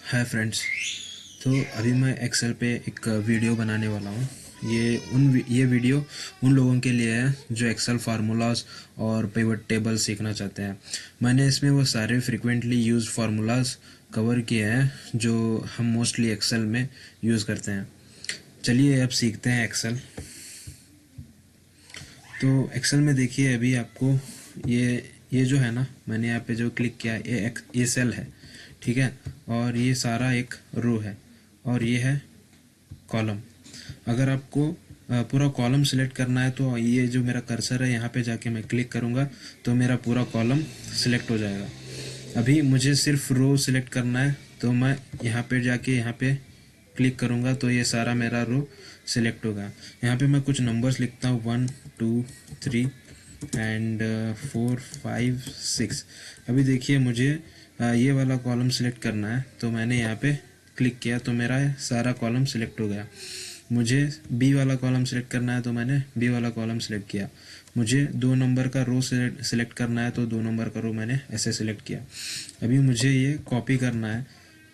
Hi friends. तो अभी मैं एक्सेल पे एक वीडियो बनाने वाला हूँ। ये वीडियो उन लोगों के लिए है जो एक्सेल फार्मूलाज और पिवट टेबल सीखना चाहते हैं। मैंने इसमें वो सारे फ्रिक्वेंटली यूज्ड फार्मूलाज कवर किए हैं जो हम मोस्टली एक्सेल में यूज़ करते हैं। चलिए अब सीखते हैं एक्सेल। तो एक्सेल में देखिए अभी आपको ये जो है ना, मैंने यहाँ पे जो क्लिक किया ये सेल है, ठीक है। और ये सारा एक रो है और ये है कॉलम। अगर आपको पूरा कॉलम सिलेक्ट करना है तो ये जो मेरा कर्सर है यहाँ पे जाके मैं क्लिक करूँगा तो मेरा पूरा कॉलम सिलेक्ट हो जाएगा। अभी मुझे सिर्फ रो सिलेक्ट करना है तो मैं यहाँ पे जाके यहाँ पे क्लिक करूँगा तो ये सारा मेरा रो सिलेक्ट होगा। यहाँ पे मैं कुछ नंबर्स लिखता हूँ 1 2 3 एंड 4 5 6। अभी देखिए मुझे ये वाला कॉलम सिलेक्ट करना है तो मैंने यहाँ पे क्लिक किया तो मेरा सारा कॉलम सिलेक्ट हो गया। मुझे बी वाला कॉलम सिलेक्ट करना है तो मैंने बी वाला कॉलम सिलेक्ट किया। मुझे 2 नंबर का रो सिलेक्ट करना है तो 2 नंबर का रो मैंने ऐसे सिलेक्ट किया। अभी मुझे ये कॉपी करना है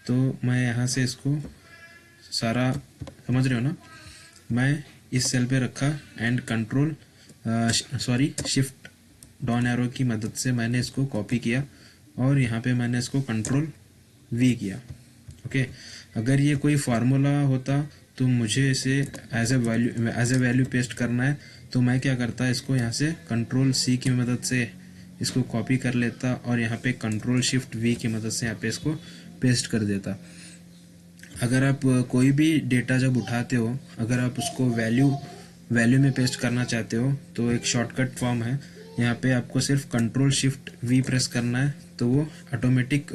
तो मैं यहाँ से इसको सारा, समझ रहे हो ना, मैं इस सेल पे रखा एंड शिफ्ट डाउन एरो की मदद से मैंने इसको कॉपी किया और यहाँ पे मैंने इसको कंट्रोल वी किया। ओके, अगर ये कोई फार्मूला होता तो मुझे इसे एज ए वैल्यू पेस्ट करना है तो मैं क्या करता, इसको यहाँ से कंट्रोल सी की मदद से इसको कॉपी कर लेता और यहाँ पे कंट्रोल शिफ्ट वी की मदद से यहाँ पे इसको पेस्ट कर देता। अगर आप कोई भी डेटा जब उठाते हो, अगर आप उसको वैल्यू में पेस्ट करना चाहते हो तो एक शॉर्टकट फॉर्म है। यहाँ पे आपको सिर्फ कंट्रोल शिफ्ट वी प्रेस करना है तो वो ऑटोमेटिक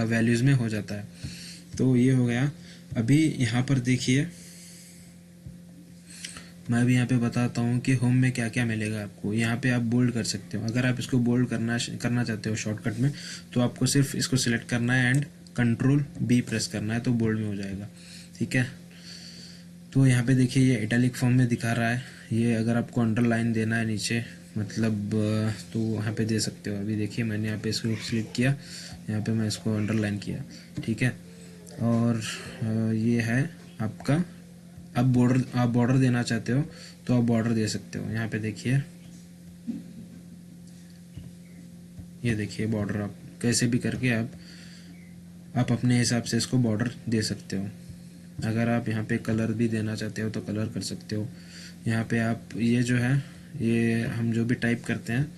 वैल्यूज़ में हो जाता है। तो ये हो गया। अभी यहाँ पर देखिए मैं भी यहाँ पे बताता हूँ कि होम में क्या क्या मिलेगा आपको। यहाँ पे आप बोल्ड कर सकते हो। अगर आप इसको बोल्ड करना चाहते हो शॉर्टकट में तो आपको सिर्फ इसको सिलेक्ट करना है एंड कंट्रोल बी प्रेस करना है तो बोल्ड में हो जाएगा, ठीक है। तो यहाँ पे देखिए ये इटैलिक फॉर्म में दिखा रहा है। ये अगर आपको अंडरलाइन देना है नीचे मतलब तो यहाँ पे दे सकते हो। अभी देखिए मैंने यहाँ पे इसको क्लिक किया, यहाँ पे मैं इसको अंडरलाइन किया, ठीक है। और ये है आपका, आप बॉर्डर देना चाहते हो तो आप बॉर्डर दे सकते हो। यहाँ पे देखिए, ये देखिए बॉर्डर आप कैसे भी करके आप अपने हिसाब से इसको बॉर्डर दे सकते हो। अगर आप यहाँ पे कलर भी देना चाहते हो तो कलर कर सकते हो। यहाँ पे आप ये जो है, ये हम जो भी टाइप करते हैं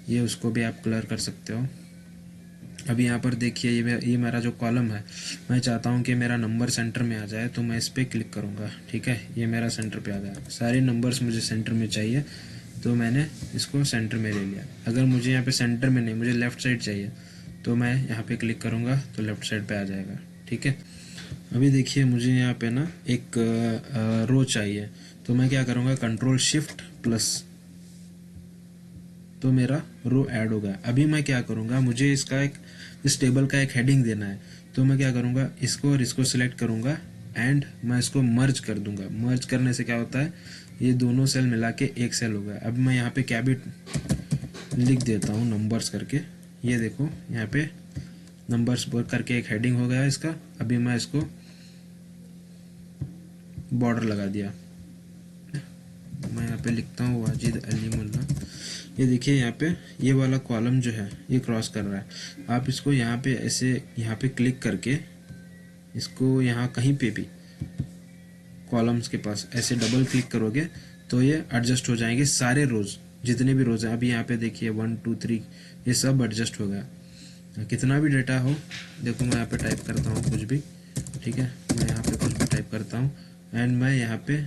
ये उसको भी आप कलर कर सकते हो। अभी यहाँ पर देखिए ये मेरा जो कॉलम है, मैं चाहता हूँ कि मेरा नंबर सेंटर में आ जाए तो मैं इस पर क्लिक करूँगा, ठीक है। ये मेरा सेंटर पे आ गया। सारे नंबर्स मुझे सेंटर में चाहिए तो मैंने इसको सेंटर में ले लिया। अगर मुझे यहाँ पे सेंटर में नहीं, मुझे लेफ़्ट साइड चाहिए तो मैं यहाँ पे क्लिक करूँगा तो लेफ़्ट साइड पे आ जाएगा, ठीक है। अभी देखिए मुझे यहाँ पे ना एक रो चाहिए तो मैं क्या करूँगा, कंट्रोल शिफ्ट प्लस, तो मेरा रो ऐड हो गया। अभी मैं क्या करूँगा, मुझे इस टेबल का एक हेडिंग देना है तो मैं क्या करूँगा, इसको और इसको सिलेक्ट करूँगा एंड मैं इसको मर्ज कर दूंगा। मर्ज करने से क्या होता है, ये दोनों सेल मिला के एक सेल हो गया। अब मैं यहाँ पे क्या भी लिख देता हूँ नंबर्स करके, ये देखो यहाँ पे नंबर्स करके एक हेडिंग हो गया इसका। अभी मैं इसको बॉर्डर लगा दिया। मैं यहाँ पे लिखता हूँ वाजिद अली मुल्ला। ये देखिए यहाँ पे ये वाला कॉलम जो है ये क्रॉस कर रहा है। आप इसको यहाँ पे ऐसे यहाँ पे क्लिक करके इसको यहाँ कहीं पे भी कॉलम्स के पास ऐसे डबल क्लिक करोगे तो ये एडजस्ट हो जाएंगे सारे रोज, जितने भी रोज हैं। अभी यहाँ पे देखिए 1 2 3 ये सब एडजस्ट हो गया। कितना भी डेटा हो, देखो मैं यहाँ पे टाइप करता हूँ कुछ भी, ठीक है। मैं यहाँ पे कुछ भी टाइप करता हूँ एंड मैं यहाँ पे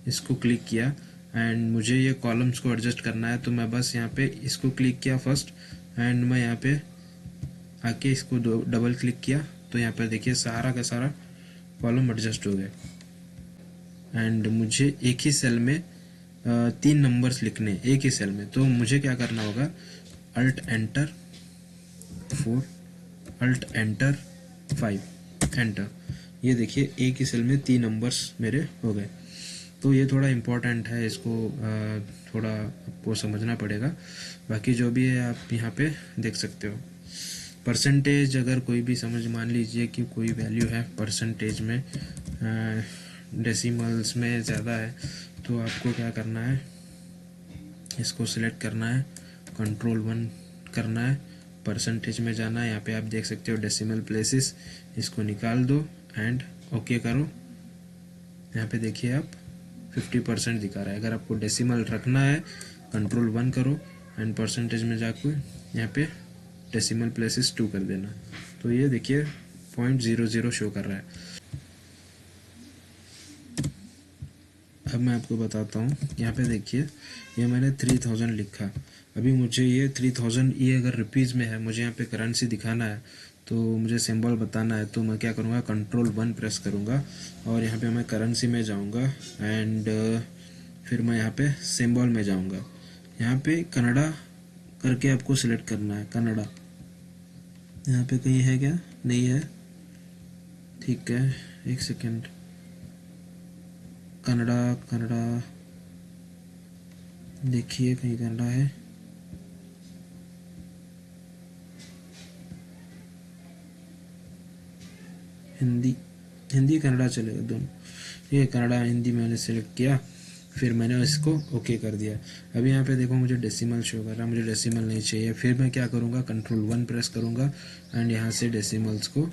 इसको क्लिक किया एंड मुझे ये कॉलम्स को एडजस्ट करना है तो मैं बस यहाँ पे इसको क्लिक किया फर्स्ट एंड मैं यहाँ पे आके इसको डबल क्लिक किया तो यहाँ पर देखिए सारा का सारा कॉलम एडजस्ट हो गया। एंड मुझे एक ही सेल में 3 नंबर्स लिखने एक ही सेल में, तो मुझे क्या करना होगा, alt enter 4 alt enter 5 enter. ये देखिए एक ही सेल में 3 नंबर्स मेरे हो गए। तो ये थोड़ा इम्पोर्टेंट है, इसको थोड़ा आपको समझना पड़ेगा। बाकी जो भी है आप यहाँ पे देख सकते हो। परसेंटेज अगर कोई भी समझ मान लीजिए कि कोई वैल्यू है परसेंटेज में, डेसिमल्स में ज़्यादा है, तो आपको क्या करना है, इसको सिलेक्ट करना है, कंट्रोल 1 करना है, परसेंटेज में जाना है, यहाँ पे आप देख सकते हो डेसिमल प्लेसेस, इसको निकाल दो एंड ओके करो। यहाँ पे देखिए आप 50% दिखा रहा है। अगर आपको डेसिमल रखना है कंट्रोल 1 करो एंड परसेंटेज में जाकर यहाँ पे डेसिमल प्लेसेस 2 कर देना, तो ये देखिए 0.00 शो कर रहा है। अब मैं आपको बताता हूँ, यहाँ पे देखिए ये मैंने 3000 लिखा। अभी मुझे ये 3000 ये अगर रुपीज़ में है, मुझे यहाँ पे करेंसी दिखाना है, तो मुझे सिंबल बताना है, तो मैं क्या करूँगा, कंट्रोल 1 प्रेस करूँगा और यहाँ पे मैं करेंसी में जाऊँगा एंड फिर मैं यहाँ पे सिंबल में जाऊँगा। यहाँ पे कन्नड़ा करके आपको सिलेक्ट करना है, कन्नड़ा यहाँ पे कहीं है क्या, नहीं है, ठीक है, एक सेकेंड, कन्नड़ा कन्नड़ा देखिए कहीं कन्नड़ा है, हिंदी, हिंदी कन्नड़ा चलेगा दोनों। ये कन्नड़ा हिंदी मैंने सेलेक्ट किया, फिर मैंने इसको ओके कर दिया। अभी यहाँ पे देखो मुझे डेसिमल शो कर रहा है, मुझे डेसिमल नहीं चाहिए। फिर मैं क्या करूँगा, कंट्रोल 1 प्रेस करूँगा एंड यहाँ से डेसिमल्स को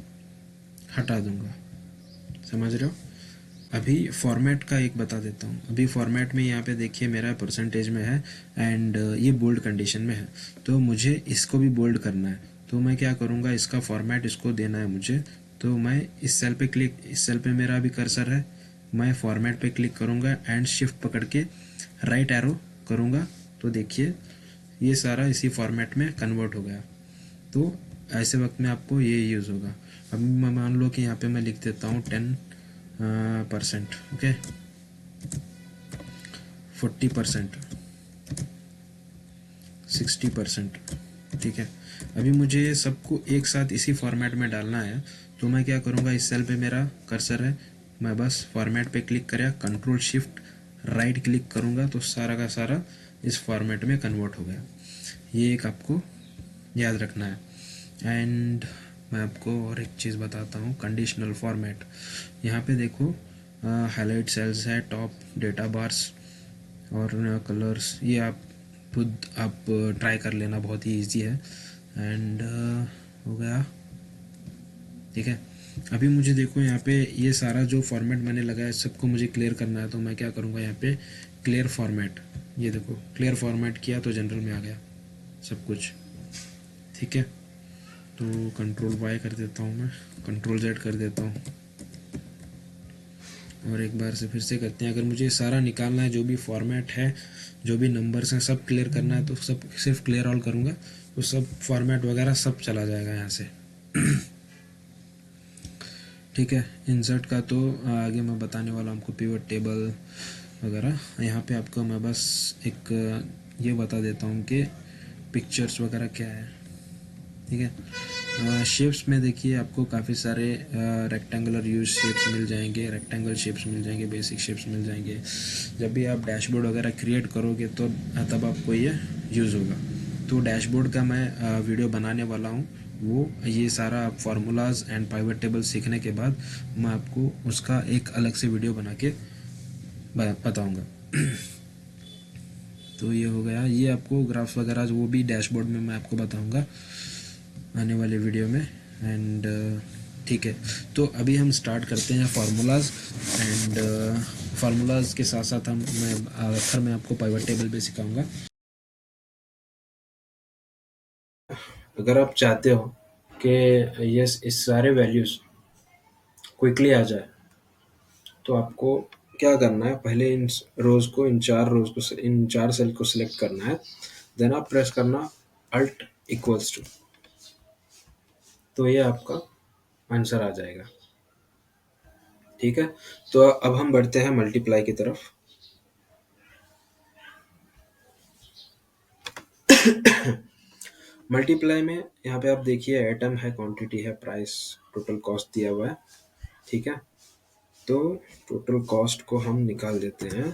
हटा दूँगा। समझ रहे हो। अभी फॉर्मेट का एक बता देता हूँ। अभी फॉर्मेट में यहाँ पे देखिए मेरा परसेंटेज में है एंड ये बोल्ड कंडीशन में है, तो मुझे इसको भी बोल्ड करना है। तो मैं क्या करूँगा, इसका फॉर्मेट इसको देना है मुझे, तो मैं इस सेल पे क्लिक, इस सेल पे मेरा अभी कर्सर है, मैं फॉर्मेट पे क्लिक करूँगा एंड शिफ्ट पकड़ के राइट एरो करूँगा, तो देखिए ये सारा इसी फॉर्मेट में कन्वर्ट हो गया। तो ऐसे वक्त में आपको ये यूज़ होगा। अब मैं मान लो कि यहाँ पे मैं लिख देता हूँ 10%, ओके, 40%, 60%, ठीक है। अभी मुझे सबको एक साथ इसी फॉर्मेट में डालना है, तो मैं क्या करूँगा, इस सेल पे मेरा कर्सर है, मैं बस फॉर्मेट पे क्लिक करें, कंट्रोल शिफ्ट राइट क्लिक करूँगा, तो सारा का सारा इस फॉर्मेट में कन्वर्ट हो गया। ये एक आपको याद रखना है। एंड मैं आपको और एक चीज़ बताता हूँ, कंडीशनल फॉर्मेट। यहाँ पे देखो हाईलाइट सेल्स है, टॉप डेटा बार्स और कलर्स, ये आप खुद आप ट्राई कर लेना, बहुत ही इजी है। एंड हो गया, ठीक है। अभी मुझे देखो यहाँ पे ये सारा जो फॉर्मेट मैंने लगाया सबको मुझे क्लियर करना है, तो मैं क्या करूँगा, यहाँ पे क्लियर फॉर्मेट, ये देखो क्लियर फॉर्मेट किया तो जनरल में आ गया सब कुछ, ठीक है। तो कंट्रोल 'Y कर देता हूँ, मैं कंट्रोल 'Z कर देता हूँ और एक बार से फिर से करते हैं। अगर मुझे सारा निकालना है, जो भी फॉर्मेट है, जो भी नंबर्स हैं, सब क्लियर करना है, तो सब सिर्फ क्लियर ऑल करूँगा, तो सब फॉर्मेट वगैरह सब चला जाएगा यहाँ से। ठीक है। इंसर्ट का तो आगे मैं बताने वाला हूँ आपको, पिवट टेबल वगैरह। यहाँ पे आपको मैं बस एक ये बता देता हूँ कि पिक्चर्स वगैरह क्या है, ठीक है। शेप्स में देखिए आपको काफ़ी सारे रेक्टेंगुलर यूज शेप्स मिल जाएंगे, रेक्टेंगल शेप्स मिल जाएंगे, बेसिक शेप्स मिल जाएंगे। जब भी आप डैशबोर्ड वगैरह क्रिएट करोगे तो तब आपको ये यूज़ होगा। तो डैशबोर्ड का मैं वीडियो बनाने वाला हूँ, वो ये सारा फार्मूलाज एंड पाइवट टेबल सीखने के बाद मैं आपको उसका एक अलग से वीडियो बना के बताऊँगा। तो ये हो गया, ये आपको ग्राफ्स वगैरह वो भी डैशबोर्ड में मैं आपको बताऊँगा आने वाले वीडियो में। एंड ठीक है, तो अभी हम स्टार्ट करते हैं फार्मूलाज। एंड फार्मूलाज के साथ साथ मैं आखिर में आपको पाइवट टेबल भी सिखाऊंगा। अगर आप चाहते हो कि यस इस सारे वैल्यूज क्विकली आ जाए, तो आपको क्या करना है, पहले इन रोज को, इन चार रोज को, इन चार सेल को सिलेक्ट करना है, देन आप प्रेस करना अल्ट इक्वल्स टू, तो ये आपका आंसर आ जाएगा। ठीक है, तो अब हम बढ़ते हैं मल्टीप्लाई की तरफ। मल्टीप्लाई में यहाँ पे आप देखिए आइटम है, क्वांटिटी है, प्राइस, टोटल कॉस्ट दिया हुआ है, ठीक है। तो टोटल कॉस्ट को हम निकाल देते हैं।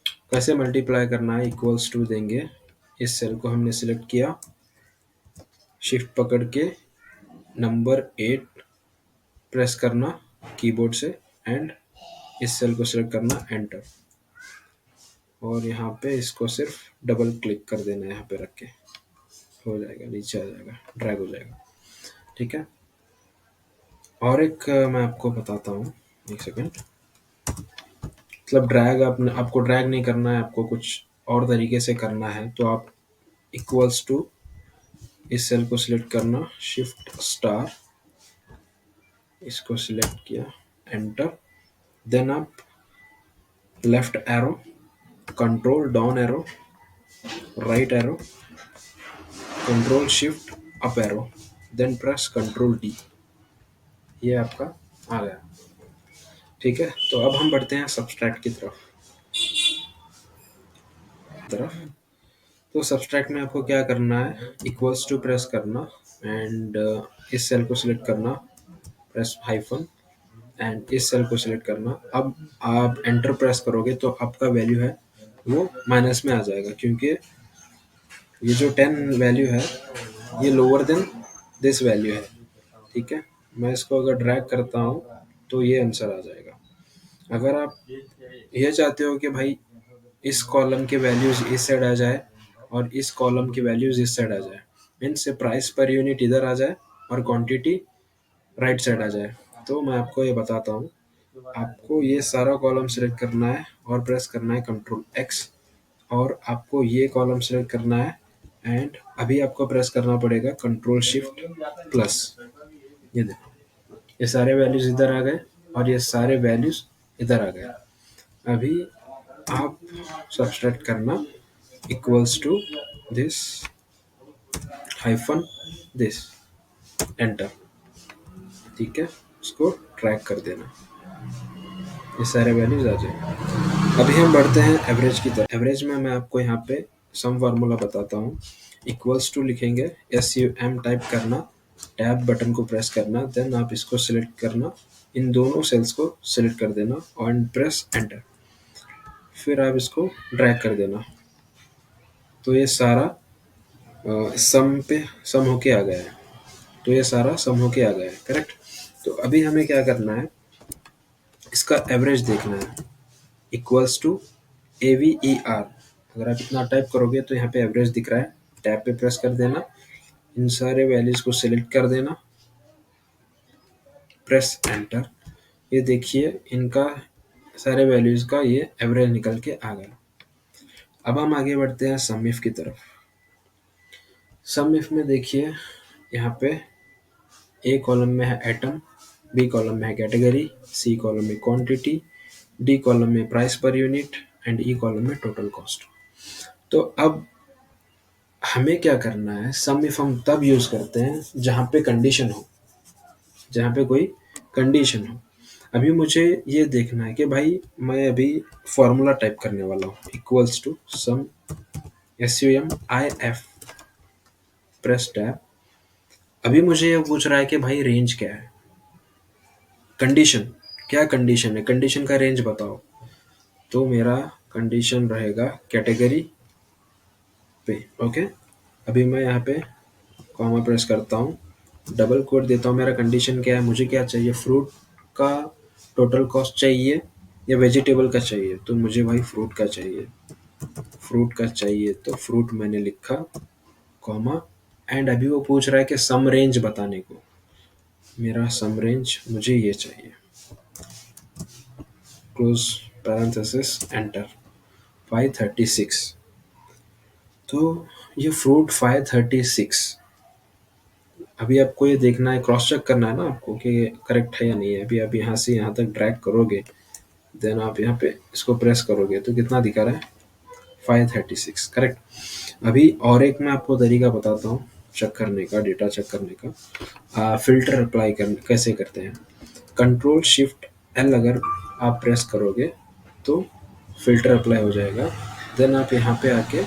कैसे मल्टीप्लाई करना है, इक्वल्स टू देंगे, इस सेल को हमने सिलेक्ट किया, शिफ्ट पकड़ के नंबर 8 प्रेस करना कीबोर्ड से एंड इस सेल को सिलेक्ट करना एंटर, और यहाँ पे इसको सिर्फ डबल क्लिक कर देना, यहाँ पे रख के हो जाएगा, नीचे आ जाएगा, ड्रैग हो जाएगा। ठीक है। और एक मैं आपको बताता हूँ, एक सेकेंड। मतलब ड्रैग आपको ड्रैग नहीं करना है, आपको कुछ और तरीके से करना है, तो आप इक्वल्स टू इस सेल को सिलेक्ट करना, शिफ्ट स्टार, इसको सिलेक्ट किया एंटर, देन आप left arrow, control down arrow, right arrow, control shift up arrow, then press control D, ये आपका आ गया। ठीक है। तो अब हम बढ़ते हैं सब्सट्रैक्ट की तरफ। तो सब्सट्रैक्ट में आपको क्या करना है, इक्वल्स टू प्रेस करना एंड इस सेल को सिलेक्ट करना, प्रेस हाइफन एंड इस सेल को सिलेक्ट करना। अब आप एंटर प्रेस करोगे तो आपका वैल्यू है वो माइनस में आ जाएगा, क्योंकि ये जो 10 वैल्यू है ये लोअर देन दिस वैल्यू है। ठीक है। मैं इसको अगर ड्रैग करता हूँ तो ये आंसर आ जाएगा। अगर आप ये चाहते हो कि भाई इस कॉलम के वैल्यूज इस साइड आ जाए और इस कॉलम की वैल्यूज इस साइड आ जाए, मीन्स प्राइस पर यूनिट इधर आ जाए और क्वांटिटी राइट साइड आ जाए, तो मैं आपको ये बताता हूँ। आपको ये सारा कॉलम सिलेक्ट करना है और प्रेस करना है कंट्रोल एक्स, और आपको ये कॉलम सिलेक्ट करना है एंड अभी आपको प्रेस करना पड़ेगा कंट्रोल शिफ्ट प्लस। ये देखो, ये सारे वैल्यूज इधर आ गए और ये सारे वैल्यूज इधर आ गए। अभी आप सब्सट्रैक्ट करना equals to this hyphen this enter. ठीक है। उसको ट्रैक कर देना, ये सारे वैल्यूज आ जाए। अभी हम बढ़ते हैं एवरेज की तरफ। एवरेज में मैं आपको यहाँ पे सम फार्मूला बताता हूँ। इक्वल्स टू लिखेंगे, SUM टाइप करना, टैब बटन को प्रेस करना, देन आप इसको सिलेक्ट करना, इन दोनों सेल्स को सिलेक्ट कर देना और प्रेस एंटर, फिर आप इसको ड्रैग कर देना, तो ये सारा सम पे सम होके आ गया है। तो ये सारा सम होके आ गया है, करेक्ट। तो अभी हमें क्या करना है, इसका एवरेज देखना है, इक्वल्स टू AVER। अगर आप इतना टाइप करोगे तो यहाँ पे एवरेज दिख रहा है, टैब पे प्रेस कर देना, इन सारे वैल्यूज को सिलेक्ट कर देना, प्रेस एंटर। ये देखिए इनका सारे वैल्यूज का ये एवरेज निकल के आ गया। अब हम आगे बढ़ते हैं सम इफ की तरफ। सम इफ में देखिए यहाँ पे ए कॉलम में है एटम, बी कॉलम में है कैटेगरी, सी कॉलम में क्वांटिटी, डी कॉलम में price per unit and E column में टोटल कॉस्ट। तो अब हमें क्या करना है, सम इफ हम तब यूज करते हैं जहां पे कंडीशन हो, जहां पे कोई कंडीशन हो। अभी मुझे ये देखना है कि भाई मैं अभी फॉर्मूला टाइप करने वाला हूँ, equals to sum SUMIF, press tab. अभी मुझे ये पूछ रहा है कि भाई रेंज क्या है, कंडीशन क्या, कंडीशन है, कंडीशन का रेंज बताओ। तो मेरा कंडीशन रहेगा कैटेगरी पे, ओके। अभी मैं यहाँ पे कॉमा प्रेस करता हूँ, डबल कोट देता हूँ, मेरा कंडीशन क्या है, मुझे क्या चाहिए, फ्रूट का टोटल कॉस्ट चाहिए या वेजिटेबल का चाहिए। तो मुझे भाई फ्रूट का चाहिए, फ्रूट का चाहिए, तो फ्रूट मैंने लिखा कॉमा एंड अभी वो पूछ रहा है कि सम रेंज बताने को, मेरा सम रेंज मुझे ये चाहिए, क्लोज पैरेंथेसिस एंटर, 536। तो ये फ्रूट 536, अभी आपको ये देखना है, क्रॉस चेक करना है ना आपको कि करेक्ट है या नहीं है। अभी आप यहाँ से यहाँ तक ड्रैग करोगे, देन आप यहाँ पे इसको प्रेस करोगे तो कितना दिखा रहा है, 536, करेक्ट। अभी और एक मैं आपको तरीका बताता हूँ चेक करने का, डेटा चेक करने का। फिल्टर अप्लाई कर कैसे करते हैं, कंट्रोल शिफ्ट L अगर आप प्रेस करोगे तो फिल्टर अप्लाई हो जाएगा। देन आप यहाँ पे आके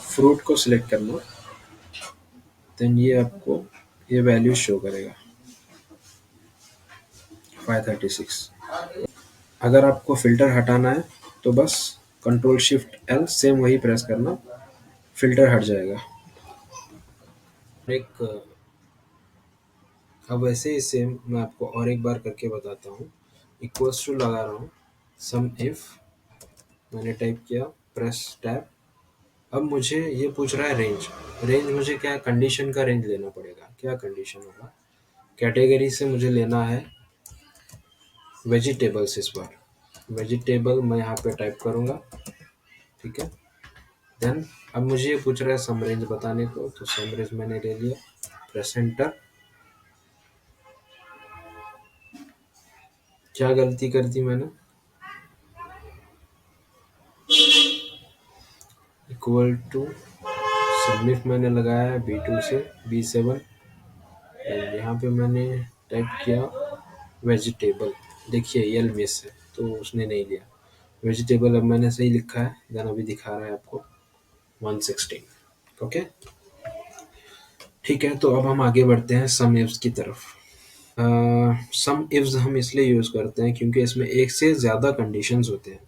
फ्रूट को सिलेक्ट करना, देन ये आपको ये वैल्यू शो करेगा 536। अगर आपको फ़िल्टर हटाना है तो बस कंट्रोल शिफ्ट L सेम वही प्रेस करना, फ़िल्टर हट जाएगा। एक अब वैसे ही सेम मैं आपको और एक बार करके बताता हूँ। इक्वल्स टू लगा रहा हूँ, सम इफ मैंने टाइप किया, प्रेस टैब। अब मुझे ये पूछ रहा है रेंज। रेंज मुझे क्या कंडीशन का रेंज लेना पड़ेगा। क्या कंडीशन होगा? कैटेगरी से मुझे लेना है वेजिटेबल्स। इस बार वेजिटेबल मैं यहाँ पे टाइप करूँगा, ठीक है। देन अब मुझे ये पूछ रहा है सम रेंज बताने को, तो सम रेंज मैंने ले लिया, प्रेस एंटर। क्या गलती कर दी मैंने? इक्वल टू सबमिट मैंने लगाया है B2 से B7। यहाँ पे मैंने टाइप किया वेजिटेबल। देखिए यल मिस है तो उसने नहीं लिया वेजिटेबल। अब मैंने सही लिखा है, देन अभी दिखा रहा है आपको 116। ओके, ठीक है। तो अब हम आगे बढ़ते हैं सम इफ्स की तरफ। सम इफ्स हम इसलिए यूज़ करते हैं क्योंकि इसमें एक से ज़्यादा कंडीशंस होते हैं।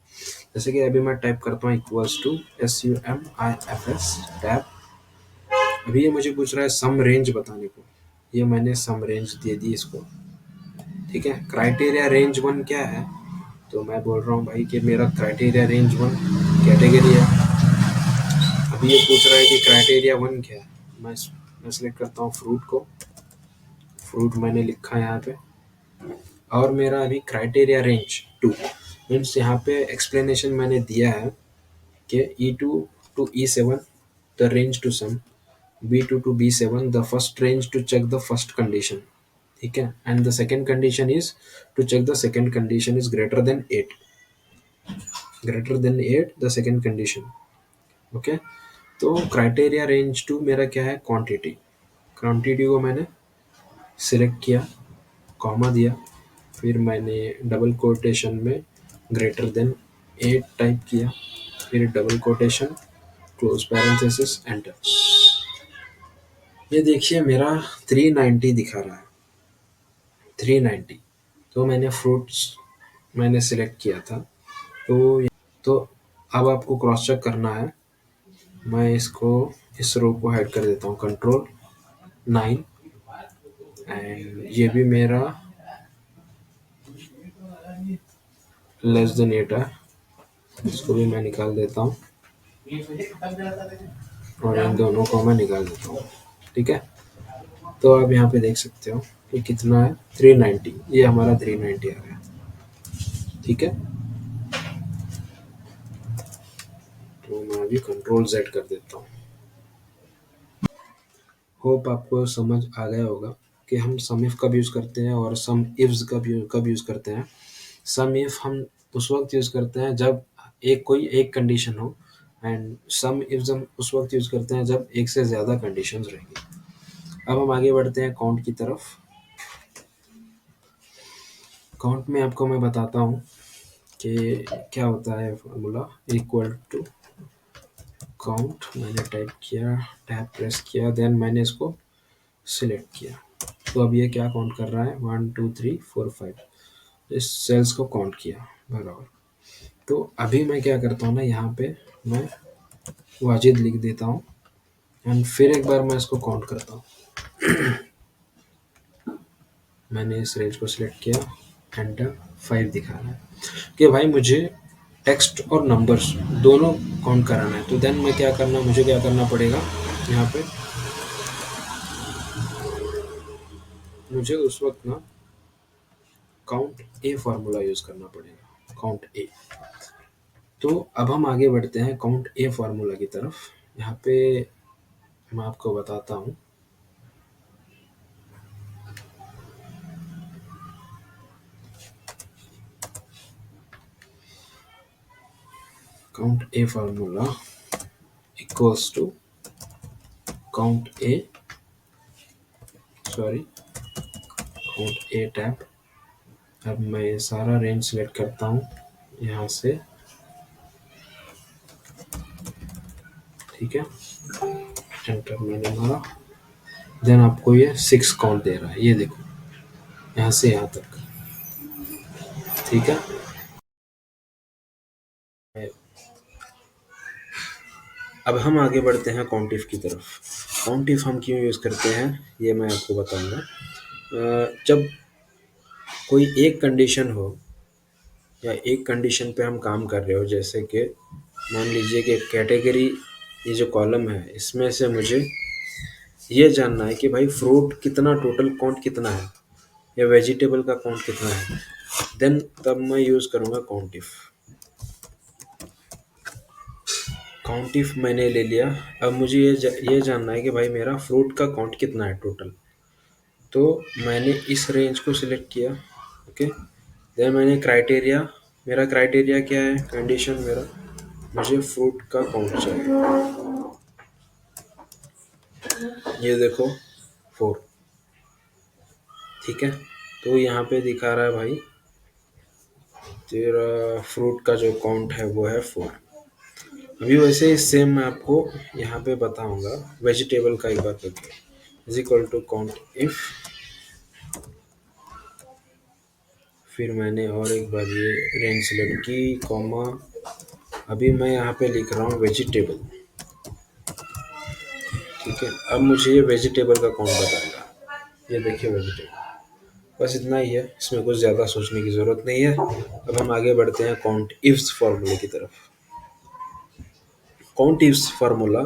जैसे कि अभी मैं टाइप करता हूँ इक्वल्स टू SUMIFS टैब। अभी ये मुझे पूछ रहा है सम रेंज बताने को, ये मैंने सम रेंज दे दी इसको, ठीक है। क्राइटेरिया रेंज 1 क्या है? तो मैं बोल रहा हूँ भाई कि मेरा क्राइटेरिया रेंज 1 कैटेगरी है। अभी ये पूछ रहा है कि क्राइटेरिया 1 क्या है। मैं सेलेक्ट करता हूँ फ्रूट को, फ्रूट मैंने लिखा है यहाँ पे। और मेरा अभी क्राइटेरिया रेंज 2 मीन्स यहाँ पे एक्सप्लेनेशन मैंने दिया है कि E2 to E7 the range to sum, B2 to B7 the first range to check the first condition, ठीक है। And the second condition is to check the second condition is greater than 8, greater than 8 the second condition. Okay, तो criteria range 2 मेरा क्या है? Quantity. Quantity को मैंने select किया, comma दिया, फिर मैंने डबल कोटेशन में ग्रेटर देन 8 टाइप किया, फिर double quotation, close parenthesis, enter. ये देखिए मेरा 390 दिखा रहा है, 390। तो मैंने फ्रूट्स मैंने सिलेक्ट किया था। तो अब आपको क्रॉस चेक करना है। मैं इसको इस रो को हाइड कर देता हूँ, Ctrl 9। एंड ये भी मेरा लेस देन 8 है, इसको भी मैं निकाल देता हूँ और इन दोनों को मैं निकाल देता हूँ, ठीक है। तो आप यहाँ पे देख सकते हो कि कितना है, 390। ये हमारा 390 आ गया, ठीक है। तो मैं अभी Ctrl Z कर देता हूँ। होप आपको समझ आ गया होगा कि हम सम इफ कब यूज़ करते हैं और सम इफ्स कब यूज़ करते हैं। सम इफ हम उस वक्त यूज़ करते हैं जब कोई एक कंडीशन हो, एंड सम इफ्स हम उस वक्त यूज़ करते हैं जब एक से ज़्यादा कंडीशंस रहेंगी। अब हम आगे बढ़ते हैं काउंट की तरफ। काउंट में आपको मैं बताता हूँ कि क्या होता है फॉर्मूला। इक्वल टू काउंट मैंने टाइप किया, टैब प्रेस किया, देन मैंने इसको सिलेक्ट किया। तो अब ये क्या काउंट कर रहा है? 1 2 3 4 5, इस सेल्स को काउंट किया बराबर। तो अभी मैं क्या करता हूँ ना, यहाँ पे मैं वाजिद लिख देता हूँ एंड फिर एक बार मैं इसको काउंट करता हूँ। मैंने इस रेंज को सिलेक्ट किया, एंटर। 5 दिखा रहा है कि भाई मुझे टेक्स्ट और नंबर्स दोनों काउंट कराना है। तो देन मैं क्या करना, मुझे क्या करना पड़ेगा, यहाँ पे मुझे उस वक्त ना काउंट ए फार्मूला यूज़ करना पड़ेगा, काउंट ए। तो अब हम आगे बढ़ते हैं काउंट ए फार्मूला की तरफ। यहाँ पे मैं आपको बताता हूँ। Count A formula equals to count A, sorry count A tab. अब मैं सारा रेंज सेलेक्ट करता हूँ यहाँ से, ठीक है। एंटर मैंने मारा, देन आपको ये 6 काउंट दे रहा है, ये देखो यहाँ से यहाँ तक, ठीक है। अब हम आगे बढ़ते हैं काउंट इफ की तरफ। काउंट इफ हम क्यों यूज़ करते हैं ये मैं आपको बताऊंगा। जब कोई एक कंडीशन हो या एक कंडीशन पे हम काम कर रहे हो, जैसे कि मान लीजिए कि कैटेगरी, ये जो कॉलम है इसमें से मुझे ये जानना है कि भाई फ्रूट कितना, टोटल काउंट कितना है या वेजिटेबल का काउंट कितना है, देन तब मैं यूज़ करूँगा काउंट इफ। काउंट इफ मैंने ले लिया। अब मुझे ये जानना है कि भाई मेरा फ्रूट का काउंट कितना है टोटल। तो मैंने इस रेंज को सिलेक्ट किया। ओके, देन मैंने क्राइटेरिया, मेरा क्राइटेरिया क्या है, कंडीशन मेरा, मुझे फ्रूट का काउंट चाहिए। ये देखो 4, ठीक है। तो यहाँ पे दिखा रहा है भाई तेरा फ्रूट का जो काउंट है वो है 4। अभी वैसे ही सेम मैं आपको यहाँ पे बताऊंगा वेजिटेबल का एक बार करके, is equal to count if, फिर मैंने और एक बार ये रेंज सेलेक्ट की, कॉमा, अभी मैं यहाँ पे लिख रहा हूँ वेजिटेबल, ठीक है। अब मुझे ये वेजिटेबल का काउंट बताएगा, ये देखिए वेजिटेबल, बस इतना ही है, इसमें कुछ ज़्यादा सोचने की ज़रूरत नहीं है। अब हम आगे बढ़ते हैं काउंट इफ्स फार्मूले की तरफ। काउंट इफ्स फार्मूला,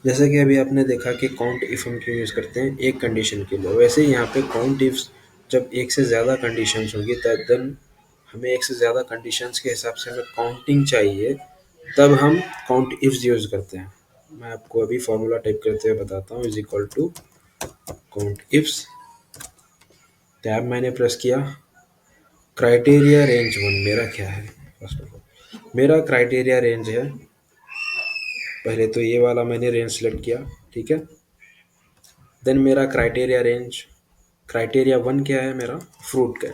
जैसे कि अभी आपने देखा कि काउंट इफ हम क्यों यूज़ करते हैं, एक कंडीशन के लिए, वैसे ही यहाँ पे काउंट इफ्स जब एक से ज़्यादा कंडीशंस होंगी तब देन हमें एक से ज़्यादा कंडीशंस के हिसाब से हमें काउंटिंग चाहिए, तब हम काउंट इफ्स यूज़ करते हैं। मैं आपको अभी फार्मूला टाइप करते हुए बताता हूँ, is equal to count ifs, tab मैंने प्रेस किया, क्राइटेरिया रेंज 1 मेरा क्या है, फर्स्ट ऑफ ऑल मेरा क्राइटेरिया रेंज है, पहले तो ये वाला मैंने रेंज सेलेक्ट किया, ठीक है। देन मेरा क्राइटेरिया रेंज, क्राइटेरिया 1 क्या है मेरा, फ्रूट का,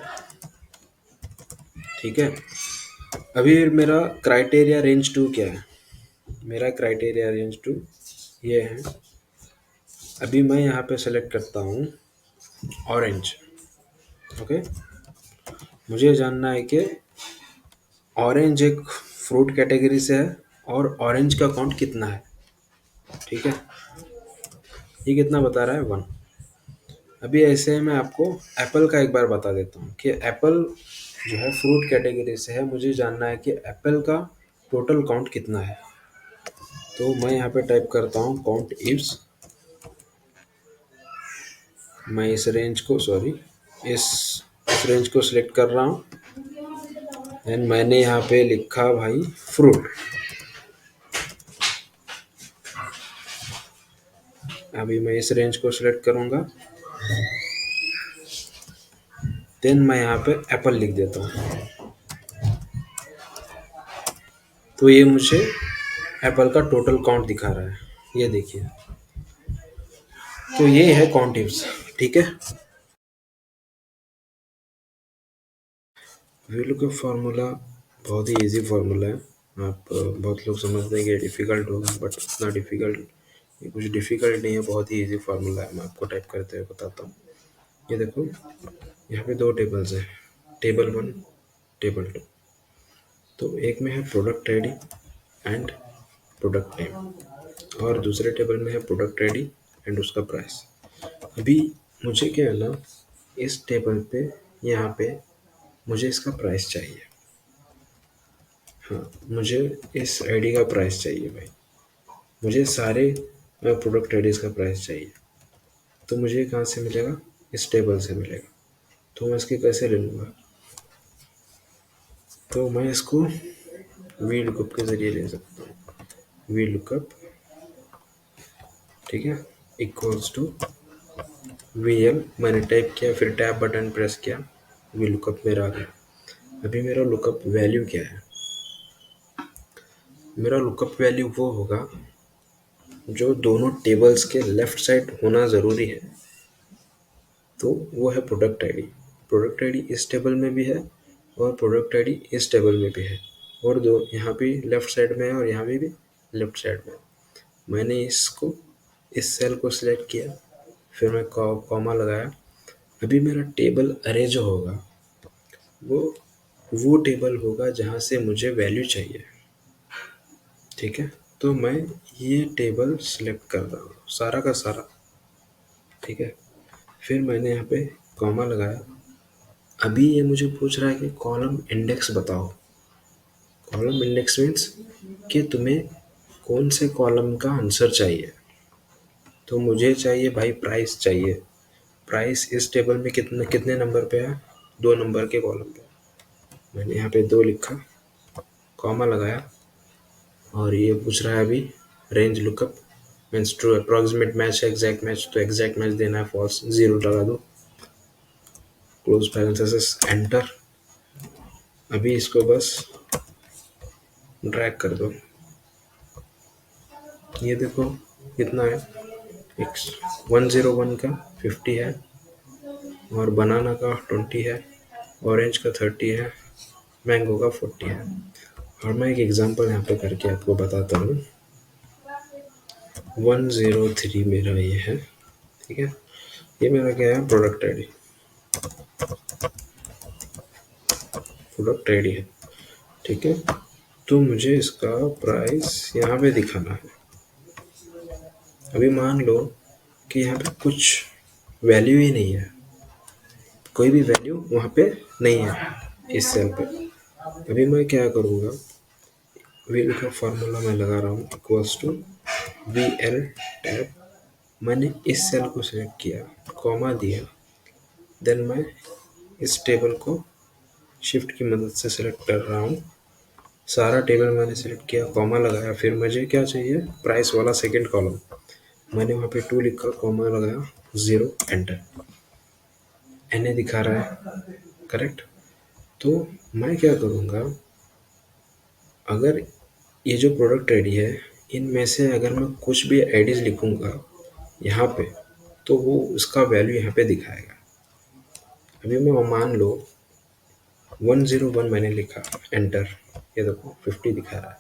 ठीक है। अभी मेरा क्राइटेरिया रेंज 2 क्या है, मेरा क्राइटेरिया रेंज 2 ये है। अभी मैं यहाँ पे सेलेक्ट करता हूँ ऑरेंज। ओके, मुझे जानना है कि ऑरेंज एक फ्रूट कैटेगरी से है और ऑरेंज का काउंट कितना है, ठीक है। ये कितना बता रहा है, 1। अभी ऐसे मैं आपको एप्पल का एक बार बता देता हूँ कि एप्पल जो है फ्रूट कैटेगरी से है, मुझे जानना है कि एप्पल का टोटल काउंट कितना है। तो मैं यहाँ पे टाइप करता हूँ काउंट इफ्स, मैं इस रेंज को, सॉरी, इस रेंज को सिलेक्ट कर रहा हूँ, एंड मैंने यहाँ पे लिखा भाई फ्रूट। अभी मैं इस रेंज को सिलेक्ट करूँगा, देन मैं यहाँ पे एप्पल लिख देता हूँ, तो ये मुझे एप्पल का टोटल काउंट दिखा रहा है, ये देखिए। तो ये है काउंट इफ्स, ठीक है। VLOOKUP फार्मूला बहुत ही इजी फार्मूला है। आप बहुत लोग समझते हैं कि डिफ़िकल्ट होगा, बट इतना डिफ़िकल्ट, ये कुछ डिफ़िकल्ट नहीं है, बहुत ही इजी फार्मूला है। मैं आपको टाइप करते हुए बताता हूँ। ये देखो, यहाँ पे 2 टेबल्स हैं, टेबल 1, टेबल 2। तो एक में है product ID and product name, और दूसरे टेबल में है प्रोडक्ट आईडी एंड उसका प्राइस। अभी मुझे क्या है ना, इस टेबल पे, यहाँ पे मुझे इसका प्राइस चाहिए। हाँ, मुझे इस आईडी का प्राइस चाहिए भाई, मुझे सारे प्रोडक्ट आईडीज़ का प्राइस चाहिए। तो मुझे कहाँ से मिलेगा, इस टेबल से मिलेगा। तो मैं इसके कैसे ले लूँगा, तो मैं इसको वी लुकअप के ज़रिए ले सकता हूँ। वी लुकअप, ठीक है, इक्वल्स टू वी एल, मैंने टाइप किया, फिर टैब बटन प्रेस किया, वी लुकअप मेरा आ गया। अभी मेरा लुकअप वैल्यू क्या है, मेरा लुकअप वैल्यू वो होगा जो दोनों टेबल्स के लेफ़्ट साइड होना ज़रूरी है। तो वो है प्रोडक्ट आईडी। प्रोडक्ट आईडी इस टेबल में भी है और प्रोडक्ट आईडी इस टेबल में भी है, और दो यहाँ भी लेफ़्ट साइड में है और यहाँ भी लेफ़्ट साइड में। मैंने इसको, इस सेल को सिलेक्ट किया, फिर मैं कॉमा लगाया। अभी मेरा टेबल अरे जो होगा वो वो टेबल होगा जहाँ से मुझे वैल्यू चाहिए, ठीक है। तो मैं ये टेबल सिलेक्ट कर रहा हूँ सारा का सारा, ठीक है। फिर मैंने यहाँ पे कॉमा लगाया। अभी ये मुझे पूछ रहा है कि कॉलम इंडेक्स बताओ। कॉलम इंडेक्स मीन्स कि तुम्हें कौन से कॉलम का आंसर चाहिए। तो मुझे चाहिए भाई प्राइस चाहिए। प्राइस इस टेबल में कितने कितने नंबर पे है, 2 नंबर के कॉलम पे। मैंने यहाँ पे 2 लिखा, कॉमा लगाया, और ये पूछ रहा है अभी range lookup means true approximate match है, एग्जैक्ट मैच, तो एग्जैक्ट मैच देना है, फॉल्स 0 लगा दो, क्लोज पैरेंथेसिस, एंटर। अभी इसको बस ड्रैग कर दो। ये देखो कितना है, एक्स 101 का 50 है, और बनाना का 20 है, ऑरेंज का 30 है, मैंगो का 40 है। और मैं एक एग्जांपल यहाँ पे करके आपको बताता हूँ। 103 मेरा ये है, ठीक है। ये मेरा क्या है, प्रोडक्ट आईडी, प्रोडक्ट आईडी है, ठीक है। तो मुझे इसका प्राइस यहाँ पे दिखाना है। अभी मान लो कि यहाँ पे कुछ वैल्यू ही नहीं है, कोई भी वैल्यू वहाँ पे नहीं है इस सेल पे। अभी मैं क्या करूँगा, वील का फार्मूला मैं लगा रहा हूँ, equals to V L tab. मैंने इस सेल को सिलेक्ट किया, कॉमा दिया, देन मैं इस टेबल को शिफ्ट की मदद से सिलेक्ट कर रहा हूँ। सारा टेबल मैंने सिलेक्ट किया, कॉमा लगाया, फिर मुझे क्या चाहिए, प्राइस वाला सेकंड कॉलम। मैंने वहाँ पे 2 लिखा, कॉमा लगाया, 0, एंटर। एन दिखा रहा है, करेक्ट। तो मैं क्या करूँगा, अगर ये जो प्रोडक्ट आईडी है, इनमें से अगर मैं कुछ भी आईडीज़ लिखूँगा यहाँ पे, तो वो उसका वैल्यू यहाँ पे दिखाएगा। अभी मैं मान लो 101 मैंने लिखा, एंटर, ये देखो 50 दिखा रहा है।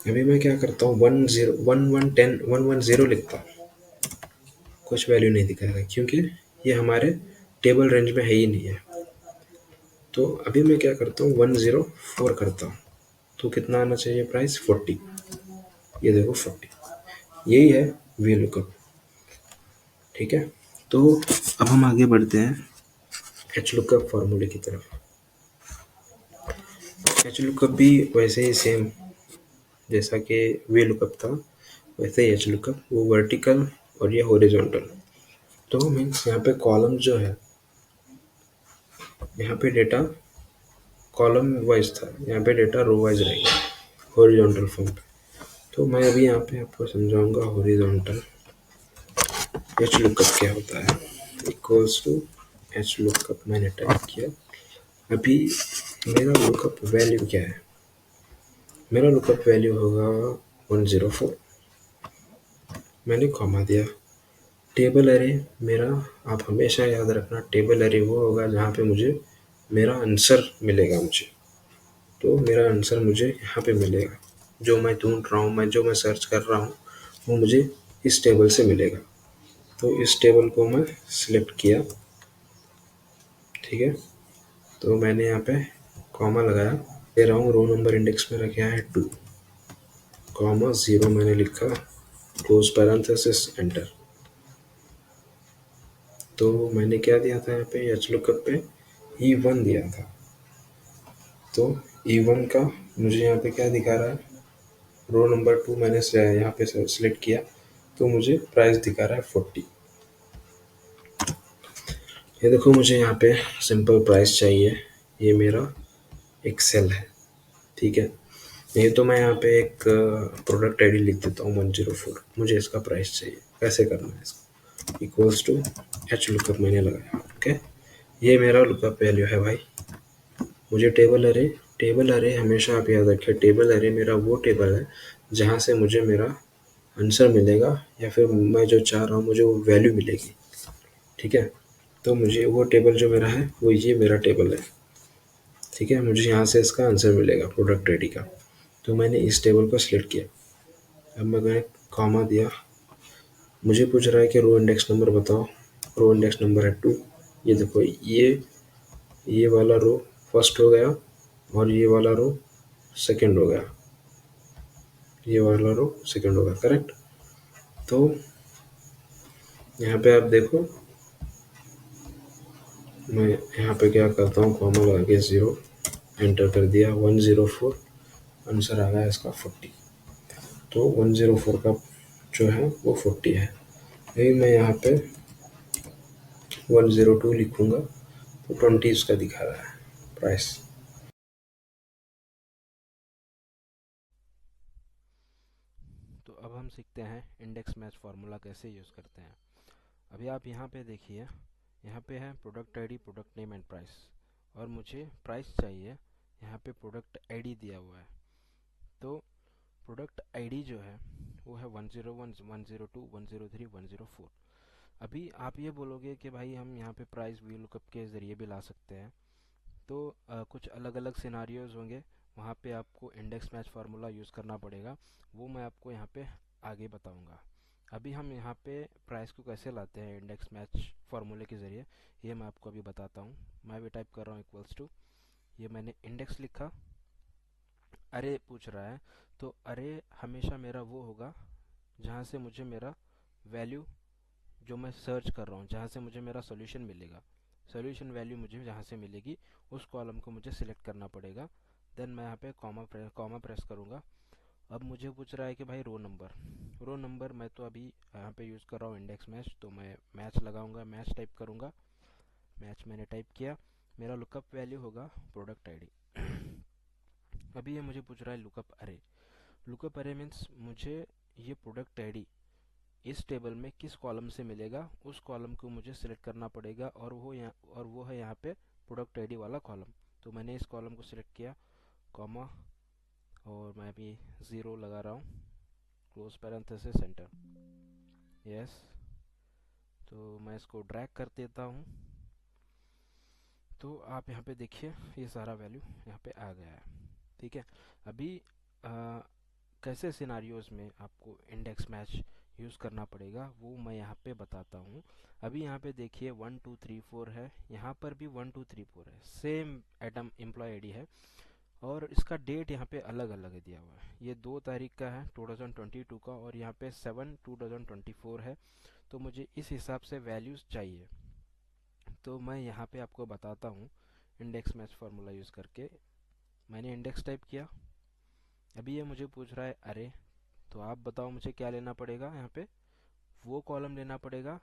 अभी मैं क्या करता हूँ, 110 लिखता हूँ, कुछ वैल्यू नहीं दिखाएगा क्योंकि ये हमारे टेबल रेंज में है ही नहीं है। तो अभी मैं क्या करता हूँ, 104 करता हूँ, तो कितना आना चाहिए प्राइस, 40। ये देखो 40, यही है वी लुकअप, ठीक है। तो अब हम आगे बढ़ते हैं एच लुकअप फार्मूले की तरफ। एच लुकअप भी वैसे ही सेम जैसा कि वी लुकअप था, वैसे ही एच लुकअप, वो वर्टिकल और ये हॉरिजॉन्टल। तो मीन्स यहाँ पे कॉलम जो है, यहाँ पे डेटा कॉलम वाइज था, यहाँ पे डेटा रो वाइज रहेगा हॉरिजॉन्टल फॉर्म पे। तो मैं अभी यहाँ पे आपको समझाऊंगा हॉरिजॉन्टल एच लुकअप क्या होता है। इक्वल्स टू एच लुकअप मैंने टाइप किया। अभी मेरा लुकअप वैल्यू क्या है, मेरा लुकअप वैल्यू होगा 104। मैंने कॉमा दिया। टेबल एरे मेरा, आप हमेशा याद रखना, टेबल एरे वो होगा जहाँ पे मुझे मेरा आंसर मिलेगा मुझे। तो मेरा आंसर मुझे यहाँ पे मिलेगा, जो मैं ढूंढ रहा हूँ, जो मैं सर्च कर रहा हूँ, वो मुझे इस टेबल से मिलेगा। तो इस टेबल को मैं सिलेक्ट किया, ठीक है। तो मैंने यहाँ पे कॉमा लगाया, दे रहा हूँ रो नंबर इंडेक्स मेरा क्या है 2, कॉमा 0 मैंने लिखा, क्लोज पैरेंथेसिस, एंटर। तो मैंने क्या दिया था यहाँ पे, एच लुकअप पे E1 दिया था। तो E1 का मुझे यहाँ पे क्या दिखा रहा है, रो नंबर 2 मैंने यहाँ पे सिलेक्ट किया, तो मुझे प्राइस दिखा रहा है 40। ये देखो मुझे यहाँ पे सिंपल प्राइस चाहिए, ये मेरा एक सेल है, ठीक है। नहीं तो मैं यहाँ पे एक प्रोडक्ट आईडी लिख देता हूँ 104, मुझे इसका प्राइस चाहिए। कैसे करना है इसको, इक्वल्स टू एच लुकअप मैंने लगाया, ओके। ये मेरा लुकअप वैल्यू है भाई। मुझे टेबल अरे हमेशा आप याद रखें, टेबल अरे मेरा वो टेबल है जहाँ से मुझे मेरा आंसर मिलेगा, या फिर मैं जो चाह रहा हूँ मुझे वो वैल्यू मिलेगी, ठीक है। तो मुझे वो टेबल जो मेरा है वो ये मेरा टेबल है, ठीक है। मुझे यहाँ से इसका आंसर मिलेगा प्रोडक्ट आईडी का। तो मैंने इस टेबल को सिलेक्ट किया। अब मैंने कॉमा दिया, मुझे पूछ रहा है कि रो इंडेक्स नंबर बताओ। रो इंडेक्स नंबर है 2। ये देखो ये वाला रो फर्स्ट हो गया और ये वाला रो सेकंड हो गया, ये वाला रो सेकंड होगा, करेक्ट। तो यहाँ पे आप देखो, मैं यहाँ पे क्या करता हूँ, कॉमा लगा के 0 एंटर कर दिया, 104 आंसर आ गया इसका 40। तो 104 का जो है वो 40 है। यही मैं यहाँ पे 102 लिखूंगा तो 20 इसका दिखा रहा है प्राइस। तो अब हम सीखते हैं इंडेक्स मैच फार्मूला कैसे यूज़ करते हैं। अभी आप यहाँ पे देखिए, यहाँ पे है product ID, product name and price, और मुझे प्राइस चाहिए। यहाँ पे प्रोडक्ट आईडी दिया हुआ है, तो प्रोडक्ट आईडी जो है वो है 101, 102, 103, 104। अभी आप ये बोलोगे कि भाई हम यहाँ पे प्राइस वी लुकअप के ज़रिए भी ला सकते हैं, तो कुछ अलग अलग सिनारियोज होंगे, वहाँ पे आपको इंडेक्स मैच फार्मूला यूज़ करना पड़ेगा। वो मैं आपको यहाँ पे आगे बताऊँगा। अभी हम यहाँ पे प्राइस को कैसे लाते हैं इंडेक्स मैच फार्मूले के ज़रिए, ये मैं आपको अभी बताता हूँ। मैं भी टाइप कर रहा हूँ इक्वल्स टू, ये मैंने इंडेक्स लिखा, अरे पूछ रहा है, तो अरे हमेशा मेरा वो होगा जहाँ से मुझे मेरा वैल्यू जो मैं सर्च कर रहा हूँ, जहाँ से मुझे मेरा सोल्यूशन मिलेगा, सोल्यूशन वैल्यू मुझे जहाँ से मिलेगी उस कॉलम को मुझे सिलेक्ट करना पड़ेगा। देन मैं यहाँ पे कॉमा प्रेस करूँगा। अब मुझे पूछ रहा है कि भाई रो नंबर मैं तो अभी यहाँ पे यूज़ कर रहा हूँ इंडेक्स मैच, तो मैं मैच लगाऊंगा, मैच टाइप करूँगा, मैच मैंने टाइप किया। मेरा लुकअप वैल्यू होगा प्रोडक्ट आईडी। अभी ये मुझे पूछ रहा है लुकअप अरे मीन्स मुझे ये प्रोडक्ट आईडी इस टेबल में किस कॉलम से मिलेगा, उस कॉलम को मुझे सिलेक्ट करना पड़ेगा, और वो है यहाँ पे प्रोडक्ट आईडी वाला कॉलम। तो मैंने इस कॉलम को सिलेक्ट किया, कॉमा, और मैं अभी 0 लगा रहा हूँ, क्लोज पैरेंथेसिस सेंटर, यस। तो मैं इसको ड्रैग कर देता हूँ। तो आप यहाँ पे देखिए ये सारा वैल्यू यहाँ पे आ गया है, ठीक है। अभी कैसे सिनारियोज में आपको इंडेक्स मैच यूज़ करना पड़ेगा वो मैं यहाँ पे बताता हूँ। अभी यहाँ पे देखिए 1 2 3 4 है, यहाँ पर भी 1 2 3 4 है, सेम एटम एम्प्लॉय आईडी है, और इसका डेट यहाँ पे अलग अलग दिया हुआ है। ये 2 तारीख का है 2022 का, और यहाँ पे 7 2024 है। तो मुझे इस हिसाब से वैल्यूज़ चाहिए, तो मैं यहाँ पे आपको बताता हूँ इंडेक्स मैच फार्मूला यूज़ करके। मैंने इंडेक्स टाइप किया, अभी ये मुझे पूछ रहा है अरे, तो आप बताओ मुझे क्या लेना पड़ेगा। यहाँ पे वो कॉलम लेना पड़ेगा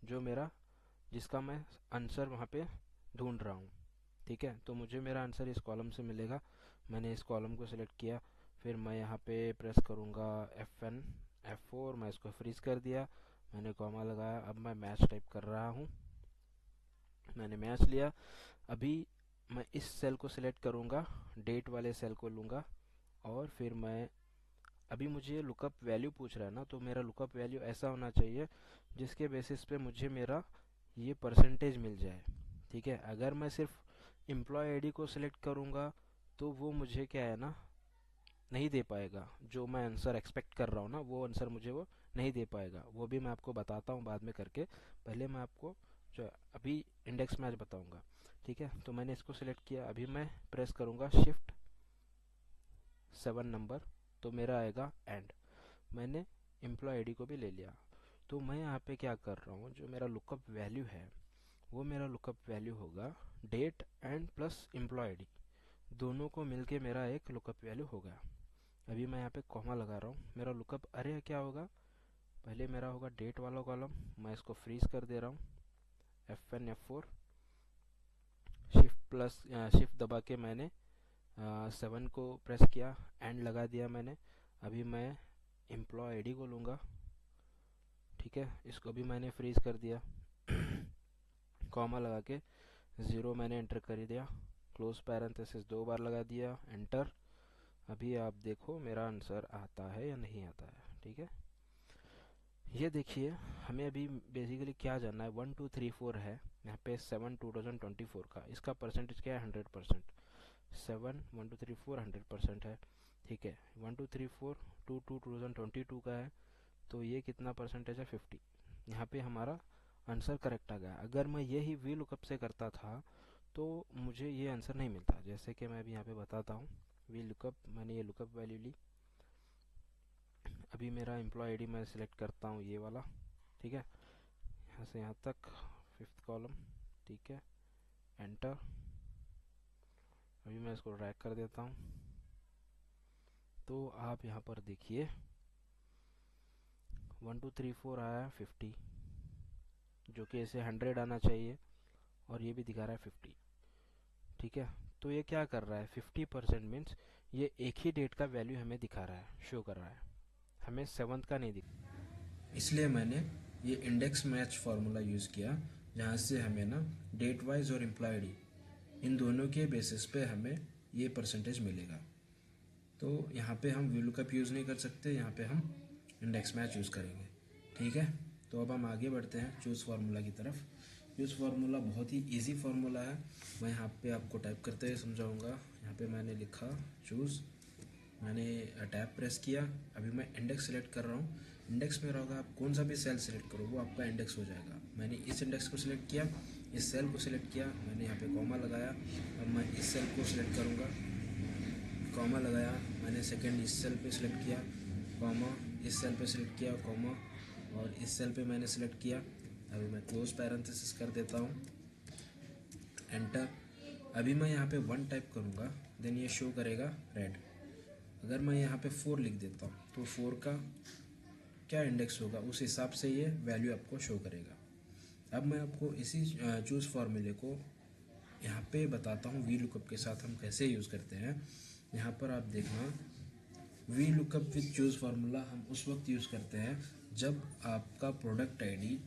जो मेरा, जिसका मैं आंसर वहाँ पे ढूंढ रहा हूँ, ठीक है। तो मुझे मेरा आंसर इस कॉलम से मिलेगा। मैंने इस कॉलम को सिलेक्ट किया, फिर मैं यहाँ पे प्रेस करूँगा F4, मैं इसको फ्रीज कर दिया, मैंने कॉमा लगाया। अब मैं मैच टाइप कर रहा हूँ, मैंने मैच लिया। अभी मैं इस सेल को सिलेक्ट करूँगा, डेट वाले सेल को लूँगा, और फिर मैं, अभी मुझे लुकअप वैल्यू पूछ रहा है ना, तो मेरा लुकअप वैल्यू ऐसा होना चाहिए जिसके बेसिस पे मुझे मेरा ये परसेंटेज मिल जाए, ठीक है। अगर मैं सिर्फ एम्प्लॉय आईडी को सिलेक्ट करूँगा तो वो मुझे क्या है ना, नहीं दे पाएगा, जो मैं आंसर एक्सपेक्ट कर रहा हूँ ना वो आंसर मुझे वो नहीं दे पाएगा। वो भी मैं आपको बताता हूँ बाद में करके, पहले मैं आपको जो अभी इंडेक्स मैच बताऊँगा, ठीक है। तो मैंने इसको सिलेक्ट किया, अभी मैं प्रेस करूँगा शिफ्ट 7 नंबर, तो मेरा आएगा एंड। मैंने एम्प्लॉय आईडी को भी ले लिया। तो मैं यहाँ पे क्या कर रहा हूँ, जो मेरा लुकअप वैल्यू है वो मेरा लुकअप वैल्यू होगा date and plus employee ID, दोनों को मिलके मेरा एक लुकअप वैल्यू हो गया। अभी मैं यहाँ पे कॉमा लगा रहा हूँ, मेरा लुकअप अरे क्या होगा, पहले मेरा होगा डेट वाला कॉलम, मैं इसको फ्रीज कर दे रहा हूँ, F4 शिफ्ट दबा के मैंने 7 को प्रेस किया, एंड लगा दिया मैंने। अभी मैं एम्प्लॉय आईडी को लूँगा, ठीक है, इसको भी मैंने फ्रीज कर दिया, कॉमा लगा के 0 मैंने एंटर कर दिया, क्लोज पैरेंथेसिस 2 बार लगा दिया, एंटर। अभी आप देखो मेरा आंसर आता है या नहीं आता है, ठीक है। ये देखिए, हमें अभी बेसिकली क्या जानना है, 1 2 3 4 है यहाँ पे 7 2024 का, इसका परसेंटेज क्या है 100%। 7 1 2 3 4 100% है, ठीक है। 1 2 3 4 2 2 2022 का है, तो ये कितना परसेंटेज है 50। यहाँ पे हमारा आंसर करेक्ट आ गया। अगर मैं यही वी लुकअप से करता था तो मुझे ये आंसर नहीं मिलता। जैसे कि मैं अभी यहाँ पे बताता हूँ, वी लुकअप, मैंने ये लुकअप वैल्यू ली, अभी मेरा एम्प्लॉय आईडी मैं सिलेक्ट करता हूँ ये वाला, ठीक है, यहाँ से यहाँ तक 5th कॉलम, ठीक है, एंटर। अभी मैं इसको ड्रैग कर देता हूँ। तो आप यहाँ पर देखिए 1 2 3 4 आया 50, जो कि इसे 100 आना चाहिए, और ये भी दिखा रहा है 50, ठीक है। तो ये क्या कर रहा है, 50% मीन्स ये एक ही डेट का वैल्यू हमें दिखा रहा है, शो कर रहा है, हमें 7th का नहीं दिखा। इसलिए मैंने ये इंडेक्स मैच फार्मूला यूज़ किया, जहाँ से हमें ना डेट वाइज और एम्प्लॉय आईडी इन दोनों के बेसिस पे हमें ये परसेंटेज मिलेगा। तो यहाँ पे हम VLOOKUP यूज़ नहीं कर सकते, यहाँ पे हम इंडेक्स मैच यूज़ करेंगे, ठीक है। तो अब हम आगे बढ़ते हैं चूज़ फार्मूला की तरफ। चूज़ फार्मूला बहुत ही इजी फार्मूला है, मैं यहाँ पे आपको टाइप करते हुए समझाऊंगा। यहाँ पे मैंने लिखा चूज़, मैंने टैब प्रेस किया, अभी मैं इंडेक्स सेलेक्ट कर रहा हूँ। इंडेक्स में होगा, आप कौन सा भी सेल सेलेक्ट करो वो आपका इंडेक्स हो जाएगा। मैंने इस इंडेक्स को सिलेक्ट किया, इस सेल को सिलेक्ट किया, मैंने यहाँ पे कॉमा लगाया। अब मैं इस सेल को सिलेक्ट करूँगा, कॉमा लगाया, मैंने सेकंड इस सेल पे सिलेक्ट किया, कॉमा, इस सेल पे सिलेक्ट किया, कॉमा, और इस सेल पे मैंने सिलेक्ट किया। अभी मैं क्लोज पैरेंथेसिस कर देता हूँ, एंटर। अभी मैं यहाँ पे 1 टाइप करूँगा, देन ये शो करेगा रेड। अगर मैं यहाँ पे 4 लिख देता हूँ तो 4 का क्या इंडेक्स होगा, उस हिसाब से ये वैल्यू आपको शो करेगा। अब मैं आपको इसी चूज़ फार्मूले को यहाँ पे बताता हूँ VLOOKUP के साथ हम कैसे यूज़ करते हैं। यहाँ पर आप देखना, VLOOKUP विद चूज़ फार्मूला हम उस वक्त यूज़ करते हैं जब आपका प्रोडक्ट आईडी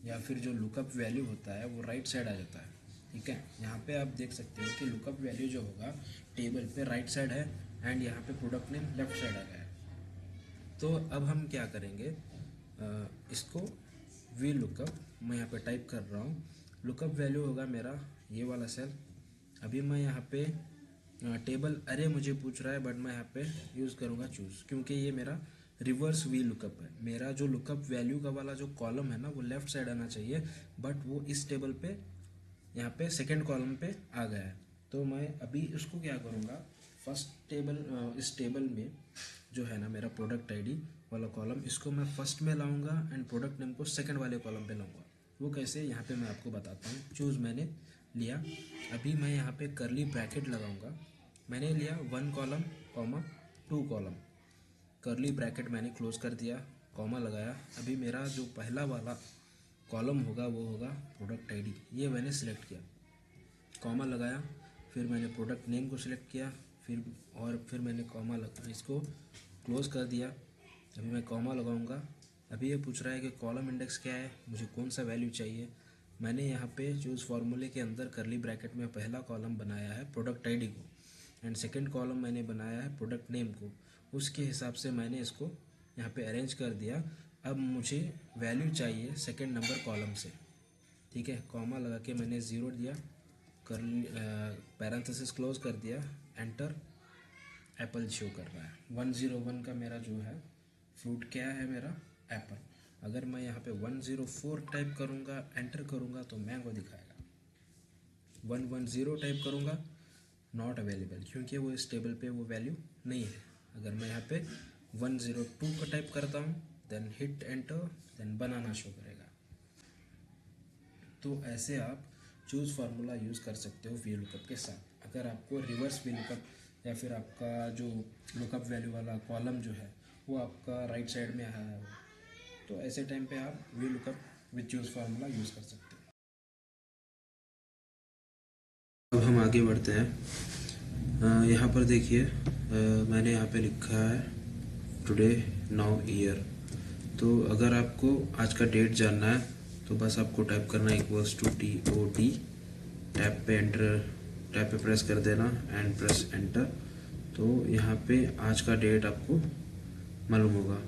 या फिर जो लुकअप वैल्यू होता है वो राइट साइड आ जाता है, ठीक है। यहाँ पे आप देख सकते हो कि लुकअप वैल्यू जो होगा टेबल पे राइट साइड है, एंड यहाँ पे प्रोडक्ट नेम लेफ्ट साइड आ गया है। तो अब हम क्या करेंगे, इसको VLOOKUP मैं यहाँ पे टाइप कर रहा हूँ। लुकअप वैल्यू होगा मेरा ये वाला सेल। अभी मैं यहाँ पे टेबल अरे मुझे पूछ रहा है, बट मैं यहाँ पे यूज़ करूँगा चूज़, क्योंकि ये मेरा रिवर्स VLOOKUP है। मेरा जो लुकअप वैल्यू का वाला जो कॉलम है ना वो लेफ्ट साइड आना चाहिए, बट वो इस टेबल पे यहाँ पे सेकंड कॉलम पे आ गया है। तो मैं अभी उसको क्या करूँगा, फर्स्ट टेबल, इस टेबल में जो है ना मेरा प्रोडक्ट आईडी वाला कॉलम, इसको मैं फर्स्ट में लाऊंगा एंड प्रोडक्ट नेम को सेकंड वाले कॉलम पे लाऊंगा। वो कैसे, यहाँ पे मैं आपको बताता हूँ। चूज़ मैंने लिया, अभी मैं यहाँ पे करली ब्रैकेट लगाऊंगा। मैंने लिया 1 कॉलम कॉमा 2 कॉलम, करली ब्रैकेट मैंने क्लोज कर दिया, कॉमा लगाया। अभी मेरा जो पहला वाला कॉलम होगा वो होगा प्रोडक्ट आईडी, ये मैंने सिलेक्ट किया, कॉमा लगाया, फिर मैंने प्रोडक्ट नेम को सिलेक्ट किया, फिर मैंने कॉमा लगा, इसको क्लोज कर दिया। अभी मैं कॉमा लगाऊंगा। अभी ये पूछ रहा है कि कॉलम इंडेक्स क्या है, मुझे कौन सा वैल्यू चाहिए। मैंने यहाँ पे चूज़ फार्मूले के अंदर करली ब्रैकेट में पहला कॉलम बनाया है प्रोडक्ट आईडी को, एंड सेकंड कॉलम मैंने बनाया है प्रोडक्ट नेम को। उसके हिसाब से मैंने इसको यहाँ पे अरेंज कर दिया। अब मुझे वैल्यू चाहिए सेकंड नंबर कॉलम से, ठीक है। कॉमा लगा के मैंने 0 दिया, कर पैरेंथेसिस क्लोज कर दिया, एंटर। एप्पल शो कर रहा है। 101 का मेरा जो है फ्रूट क्या है, मेरा एप्पल। अगर मैं यहाँ पे 104 टाइप करूँगा, एंटर करूँगा, तो मैंगो दिखाएगा। 110 टाइप करूँगा, नॉट अवेलेबल, क्योंकि वो इस टेबल पे वो वैल्यू नहीं है। अगर मैं यहाँ पे 102 का टाइप करता हूँ, देन हिट एंटर, देन बनाना शो करेगा। तो ऐसे आप चूज़ फार्मूला यूज़ कर सकते हो VLOOKUP के साथ। अगर आपको रिवर्स VLOOKUP या फिर आपका जो लुकअप वैल्यू वाला कॉलम जो है वो आपका राइट साइड में आया है, तो ऐसे टाइम पे आप VLOOKUP with choose formula use कर सकते हो। अब हम आगे बढ़ते हैं। यहाँ पर देखिए, मैंने यहाँ पे लिखा है टुडे नाउ ईयर। तो अगर आपको आज का डेट जानना है तो बस आपको टाइप करना है =TOD, टैब पे एंटर, टैब पे प्रेस कर देना एंड प्रेस एंटर। तो यहाँ पे आज का डेट आपको मालूम होगा,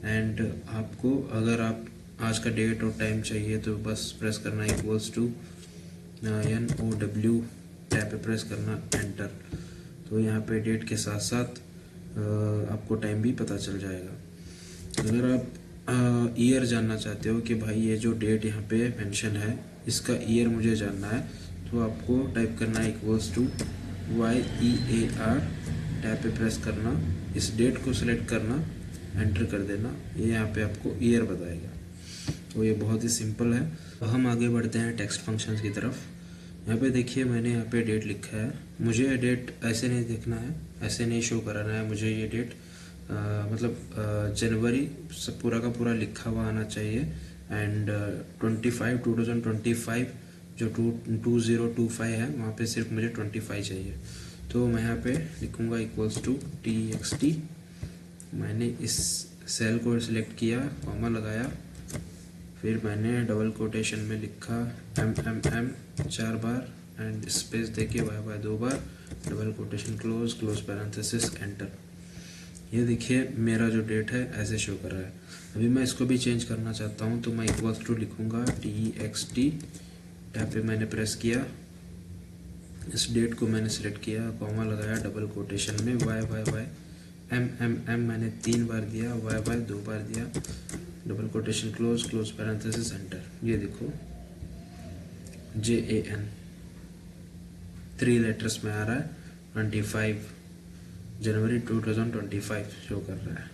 एंड आपको अगर आप आज का डेट और टाइम चाहिए तो बस प्रेस करना है NOW, टैब पे प्रेस करना एंटर। तो यहाँ पे डेट के साथ साथ आपको टाइम भी पता चल जाएगा। अगर आप ईयर जानना चाहते हो कि भाई ये जो डेट यहाँ पे मेंशन है इसका ईयर मुझे जानना है, तो आपको टाइप करना है YEAR, टैब पे प्रेस करना, इस डेट को सिलेक्ट करना एंटर कर देना, ये यहाँ पे आपको ईयर बताएगा। तो ये बहुत ही सिंपल है। अब हम आगे बढ़ते हैं टेक्स्ट फंक्शंस की तरफ। यहाँ पे देखिए मैंने यहाँ पे डेट लिखा है, मुझे डेट ऐसे नहीं देखना है, ऐसे नहीं शो कराना है, मुझे ये डेट जनवरी सब पूरा का पूरा लिखा हुआ आना चाहिए। एंड 2025 जो 2025 है वहाँ पे सिर्फ मुझे 25 चाहिए। तो मैं यहाँ पे लिखूँगा इक्वल्स टू txt, मैंने इस सेल को सिलेक्ट किया, कॉमा लगाया, फिर मैंने डबल कोटेशन में लिखा MMM 4 बार एंड स्पेस देके y 2 बार, double quotation close parenthesis enter. ये देखिए मेरा जो डेट है ऐसे शो कर रहा है। अभी मैं इसको भी चेंज करना चाहता हूँ, तो मैं इक्वल्स टू लिखूँगा txt, टैब पे मैंने प्रेस किया, इस डेट को मैंने सिलेक्ट किया, कॉमा लगाया, डबल कोटेशन में y MMM मैंने 3 बार दिया, y 2 बार दिया, double quotation close parenthesis enter. ये देखो JAN 3 लेटर्स में आ रहा है, 25 जनवरी 2025 शो कर रहा है।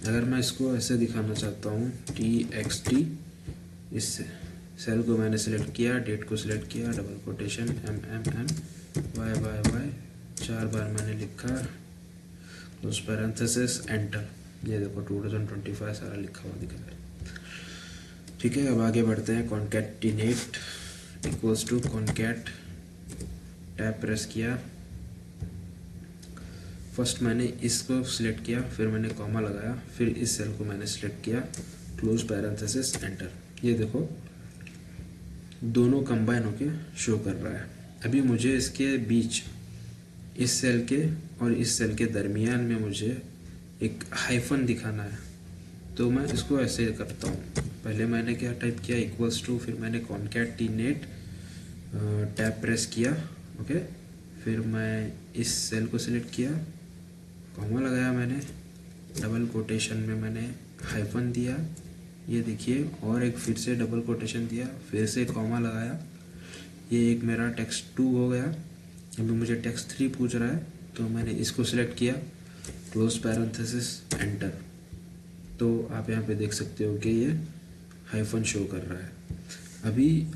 अगर मैं इसको ऐसे दिखाना चाहता हूँ txt, इस सेल को मैंने सिलेक्ट किया, डेट को सिलेक्ट किया, डबल कोटेशन MMM y 4 बार मैंने लिखा, क्लोज पैरेंथेसिस एंटर। ये देखो 2025 सारा लिखा हुआ दिख रहा है। ठीक है, अब आगे बढ़ते हैं। Concatenate equals to concat, tab press किया, फर्स्ट मैंने इसको सिलेक्ट किया, फिर मैंने कॉमा लगाया, फिर इस सेल को मैंने सिलेक्ट किया, क्लोज पैरेंथेसिस एंटर। ये देखो दोनों कंबाइन होके शो कर रहा है। अभी मुझे इसके बीच, इस सेल के और इस सेल के दरमियान में मुझे एक हाइफन दिखाना है, तो मैं इसको ऐसे करता हूँ। पहले मैंने क्या टाइप किया, इक्वल्स टू, फिर मैंने कॉन्कैटिनेट, टैब प्रेस किया, ओके, फिर मैं इस सेल को सिलेक्ट किया, कॉमा लगाया मैंने, डबल कोटेशन में मैंने हाइफन दिया, ये देखिए, और एक फिर से डबल कोटेशन दिया, फिर से कॉमा लगाया, ये एक मेरा टेक्स्ट 2 हो गया। अभी मुझे टेक्स्ट 3 पूछ रहा है, तो मैंने इसको सिलेक्ट किया, क्लोज पैरेंथेसिस एंटर। तो आप यहाँ पे देख सकते हो कि ये हाइफन शो कर रहा है। अभी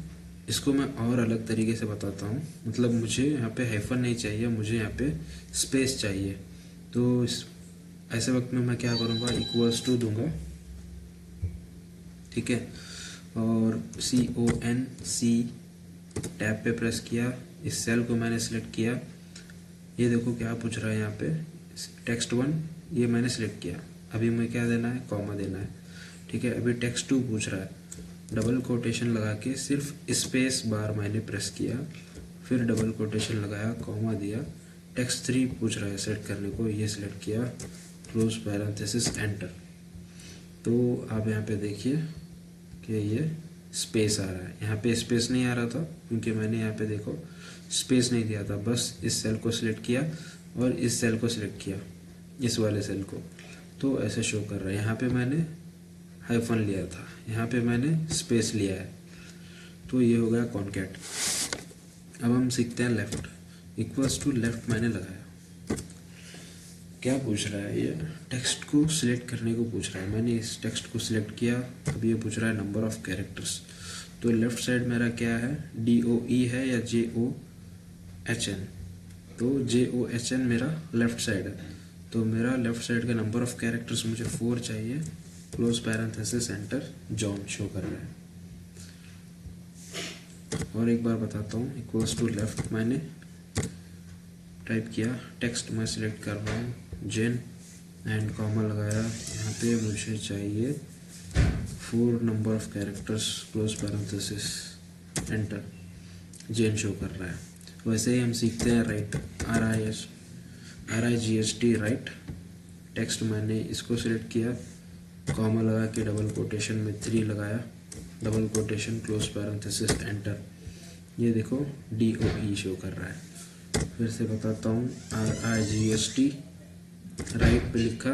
इसको मैं और अलग तरीके से बताता हूँ, मतलब मुझे यहाँ पे हाइफन नहीं चाहिए, मुझे यहाँ पे स्पेस चाहिए। तो इस ऐसे वक्त में मैं क्या करूँगा, इक्वल्स टू दूंगा, ठीक है, और CONC, टैब पे प्रेस किया, इस सेल को मैंने सिलेक्ट किया, ये देखो क्या पूछ रहा है यहाँ पे, टेक्स्ट 1 ये मैंने सिलेक्ट किया, अभी मैं क्या देना है, कॉमा देना है, ठीक है। अभी टेक्स्ट 2 पूछ रहा है, डबल कोटेशन लगा के सिर्फ स्पेस बार मैंने प्रेस किया, फिर डबल कोटेशन लगाया, कॉमा दिया, टेक्स्ट 3 पूछ रहा है सेलेक्ट करने को, ये सिलेक्ट किया, क्लोज पैरेंथेसिस एंटर। तो आप यहाँ पे देखिए कि ये स्पेस आ रहा है, यहाँ पे स्पेस नहीं आ रहा था क्योंकि मैंने यहाँ पे देखो स्पेस नहीं दिया था, बस इस सेल को सिलेक्ट किया और इस सेल को सिलेक्ट किया, इस वाले सेल को, तो ऐसे शो कर रहा है। यहाँ पे मैंने हाइफन लिया था, यहाँ पे मैंने स्पेस लिया है, तो ये हो गया कॉन्कैट। अब हम सीखते हैं लेफ्ट, इक्वल्स टू लेफ्ट मैंने लगाया, क्या पूछ रहा है, ये टेक्स्ट को सिलेक्ट करने को पूछ रहा है, मैंने इस टेक्स्ट को सिलेक्ट किया, अब ये पूछ रहा है नंबर ऑफ कैरेक्टर्स। तो लेफ्ट साइड मेरा क्या है, DOE है या JOHN, तो JOHN मेरा लेफ्ट साइड है, तो मेरा लेफ्ट साइड का नंबर ऑफ कैरेक्टर्स मुझे 4 चाहिए, close parenthesis enter, John show कर रहा है। और एक बार बताता हूँ, इक्वल्स टू लेफ्ट मैंने टाइप किया, टेक्स्ट मैं सिलेक्ट कर रहा हूँ, जेन, एंड कॉमा लगाया, यहाँ पे मुझे चाहिए 4 number of characters, close parenthesis enter, Jane show कर रहा है। वैसे ही हम सीखते हैं राइट, RIGHT राइट, टेक्स्ट मैंने इसको सिलेक्ट किया, कॉमा लगा के डबल कोटेशन में 3 लगाया, double quotation, close parenthesis enter. ये देखो DOE शो कर रहा है। फिर से बताता हूँ, RIGHT राइट पे लिखा,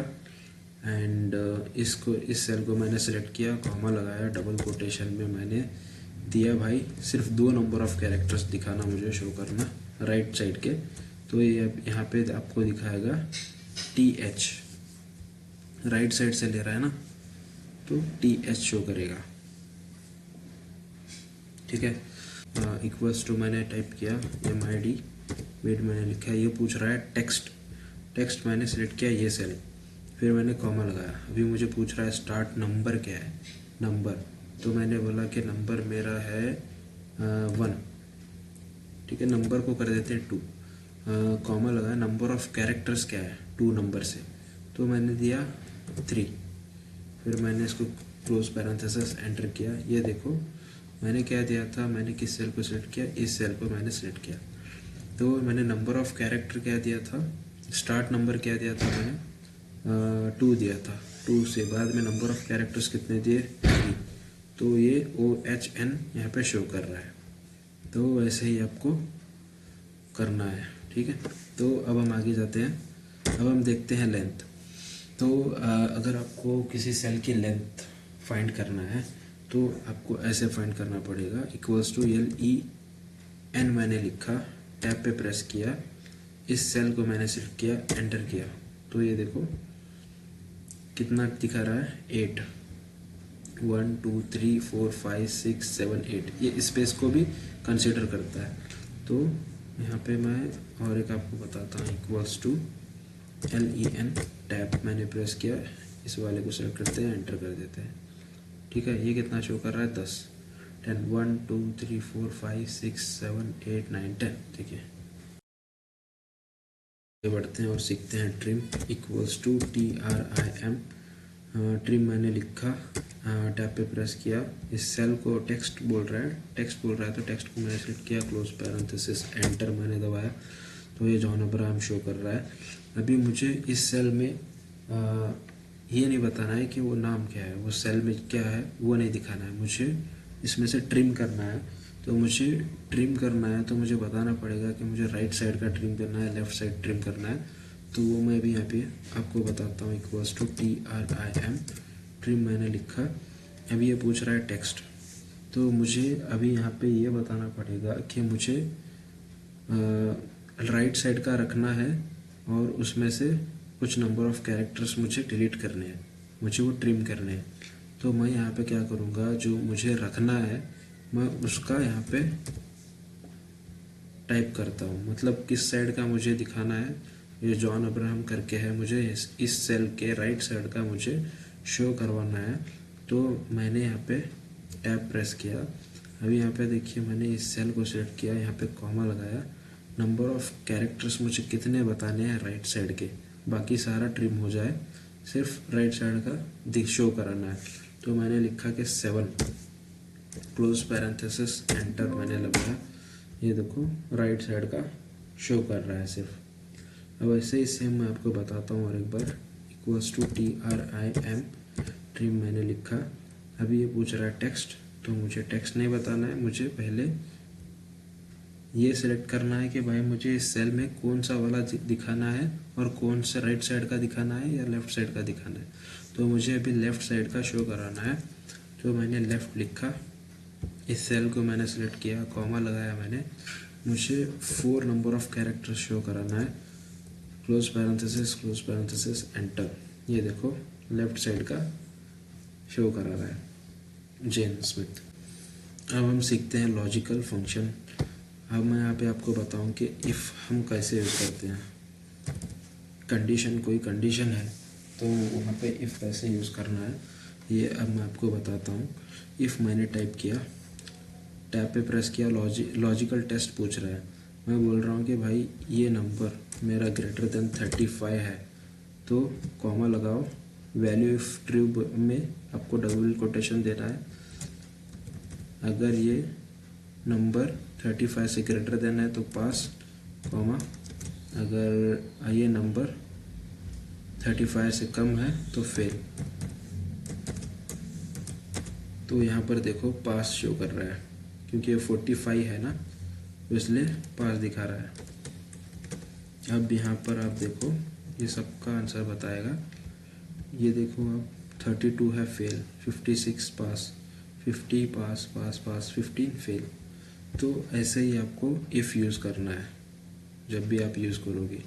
एंड इसको, इस सेल को मैंने सेलेक्ट किया, कॉमा लगाया, डबल कोटेशन में मैंने दिया भाई सिर्फ 2 नंबर ऑफ कैरेक्टर्स दिखाना, मुझे शो करना राइट साइड के, तो ये यहाँ पे आपको दिखाएगा TH, राइट साइड से ले रहा है ना, तो TH शो करेगा। ठीक है, इक्वल्स टू मैंने टाइप किया MID, वेट मैंने लिखा है, ये पूछ रहा है टेक्स्ट मैंने सेलेक्ट किया ये सेल, फिर मैंने कॉमा लगाया। अभी मुझे पूछ रहा है स्टार्ट नंबर क्या है, नंबर, तो मैंने बोला कि नंबर मेरा है 1। ठीक है, नंबर को कर देते हैं 2, कॉमा लगाया। नंबर ऑफ कैरेक्टर्स क्या है 2 नंबर से, तो मैंने दिया 3। फिर मैंने इसको क्लोज पैरेंथेसिस एंटर किया। ये देखो मैंने क्या दिया था, मैंने किस सेल को सिलेक्ट किया, इस सेल को मैंने सिलेक्ट किया। तो मैंने नंबर ऑफ कैरेक्टर क्या दिया था, स्टार्ट नंबर क्या दिया था मैंने 2 दिया था। 2 से बाद में नंबर ऑफ कैरेक्टर्स कितने दिए 3, तो ये OHN यहाँ पे शो कर रहा है। तो वैसे ही आपको करना है। ठीक है, तो अब हम आगे जाते हैं। अब हम देखते हैं लेंथ। तो अगर आपको किसी सेल की लेंथ फाइंड करना है तो आपको ऐसे फाइंड करना पड़ेगा, इक्वल्स टू LEN मैंने लिखा, टैब पे प्रेस किया, इस सेल को मैंने सिलेक्ट किया, एंटर किया, तो ये देखो कितना दिखा रहा है 8, 1 2 3 4 5 6 7 8, ये स्पेस को भी कंसिडर करता है। तो यहाँ पे मैं और एक आपको बताता हूँ, इक्वल्स टू LEN, टैब मैंने प्रेस किया, इस वाले को सेलेक्ट करते हैं, एंटर कर देते हैं। ठीक है, ये कितना शो कर रहा है 10, 10 1 2 3 4 5 6 7 8 9 10। ठीक है, आगे बढ़ते हैं और सीखते हैं trim, equals to TRIM, trim मैंने लिखा, टैब पे प्रेस किया, इस सेल को टेक्स्ट बोल रहा है, तो टेक्स्ट को मैंने सेलेक्ट किया, क्लोज पैरेंथेसिस एंटर मैंने दबाया, तो ये जॉन अब्राहम शो कर रहा है। अभी मुझे इस सेल में ये नहीं बताना है कि वो नाम क्या है, वो सेल में क्या है वो नहीं दिखाना है, मुझे इसमें से ट्रिम करना है। तो मुझे ट्रिम करना है तो मुझे बताना पड़ेगा कि मुझे राइट साइड का ट्रिम करना है, लेफ़्ट साइड ट्रिम करना है। तो वो मैं भी यहाँ पे आपको बताता हूँ, इक्वल्स टू TRIM, ट्रिम मैंने लिखा। अभी ये पूछ रहा है टेक्स्ट, तो मुझे अभी यहाँ पे ये बताना पड़ेगा कि मुझे राइट साइड का रखना है और उसमें से कुछ नंबर ऑफ कैरेक्टर्स मुझे डिलीट करने हैं, मुझे वो ट्रिम करने हैं। तो मैं यहाँ पे क्या करूँगा, जो मुझे रखना है मैं उसका यहाँ पे टाइप करता हूँ, मतलब किस साइड का मुझे दिखाना है। ये जॉन अब्राहम करके है, मुझे इस सेल के राइट साइड का मुझे शो करवाना है। तो मैंने यहाँ पे टैब प्रेस किया। अभी यहाँ पे देखिए मैंने इस सेल को सिलेक्ट किया, यहाँ पे कॉमा लगाया, नंबर ऑफ कैरेक्टर्स मुझे कितने बताने हैं राइट साइड के, बाकी सारा ट्रिम हो जाए, सिर्फ राइट साइड का शो कराना है। तो मैंने लिखा कि 7, क्लोज पैरेंथेसिस एंटर मैंने लगाया, ये देखो राइट साइड का शो कर रहा है सिर्फ। अब ऐसे ही सेम मैं आपको बताता हूँ और एक बार, इक्वल्स टू TRIM, ट्रिम मैंने लिखा। अभी ये पूछ रहा है टेक्स्ट, तो मुझे टेक्स्ट नहीं बताना है, मुझे पहले ये सिलेक्ट करना है कि भाई मुझे इस सेल में कौन सा वाला दिखाना है और कौन सा राइट साइड का दिखाना है या लेफ़्ट साइड का दिखाना है। तो मुझे अभी लेफ़्ट साइड का शो कराना है, तो मैंने लेफ़्ट लिखा, इस सेल को मैंने सेलेक्ट किया, कॉमा लगाया मैंने, मुझे 4 नंबर ऑफ कैरेक्टर्स शो कराना है, क्लोज पैरेंथेसिस एंटर। ये देखो लेफ़्ट साइड का शो करा रहा है जेन स्मिथ। अब हम सीखते हैं लॉजिकल फंक्शन। अब मैं यहाँ पे आपको बताऊँ कि इफ़ हम कैसे यूज़ करते हैं। कंडीशन, कोई कंडीशन है तो वहाँ पे इफ़ कैसे यूज़ करना है ये अब मैं आपको बताता हूँ। इफ़ मैंने टाइप किया, टैब पे प्रेस किया, लॉजिकल टेस्ट पूछ रहा है, मैं बोल रहा हूँ कि भाई ये नंबर मेरा ग्रेटर देन 35 है, तो कॉमा लगाओ, वैल्यू इफ़ ट्रू में आपको डबल कोटेशन देना है, अगर ये नंबर 35 से ग्रेटर देन है तो पास, कॉमा, अगर ये नंबर 35 से कम है तो फेल। तो यहाँ पर देखो पास शो कर रहा है क्योंकि ये 45 है ना, तो इसलिए पास दिखा रहा है। अब यहाँ पर आप देखो ये सबका आंसर बताएगा, ये देखो आप 32 है फेल, 56 पास, 50 पास पास पास, 15 फेल। तो ऐसे ही आपको इफ़ यूज़ करना है जब भी आप यूज़ करोगे।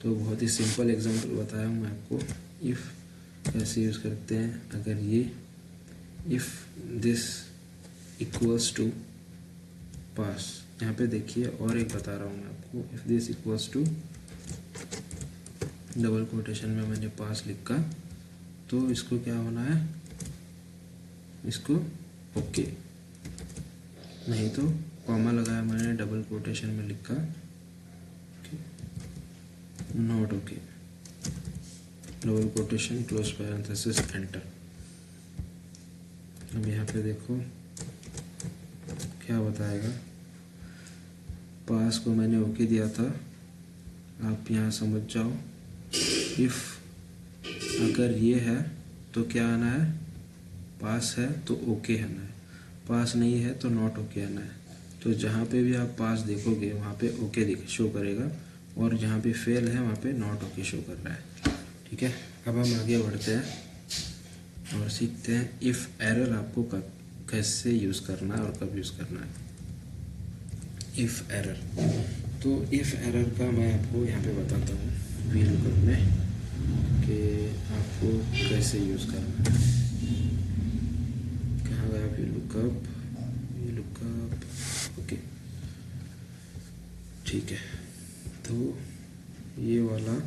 तो बहुत ही सिंपल एग्जांपल बताया हूँ मैं आपको। इफ़ कैसे यूज़ करते हैं, अगर ये इफ़ दिस इक्वल्स टू पास, यहाँ पे देखिए और एक बता रहा हूँ मैं आपको, if this equals to double quotation में मैंने पास लिखा, तो इसको क्या होना है, इसको ओके, नहीं तो कॉमा लगाया मैंने, डबल कोटेशन में लिखा not okay, double quotation close parenthesis enter. अब यहाँ पे देखो क्या बताएगा, पास को मैंने ओके दिया था, आप यहाँ समझ जाओ, इफ़ अगर ये है तो क्या आना है, पास है तो ओके आना है, पास नहीं है तो नॉट ओके आना है। तो जहाँ पे भी आप पास देखोगे वहाँ पे ओके शो करेगा, और जहाँ पे फेल है वहाँ पे नॉट ओके शो कर रहा है। ठीक है, अब हम आगे बढ़ते हैं और सीखते हैं इफ़ एरर आपको कैसे यूज़ करना है और कब यूज़ करना है। इफ़ एरर, तो इफ़ एरर का मैं आपको यहाँ पे बताता हूँ वी लुकअप में कि आपको कैसे यूज़ करना है। कहाँ गया V lookup, V lookup, okay ठीक है। तो ये वाला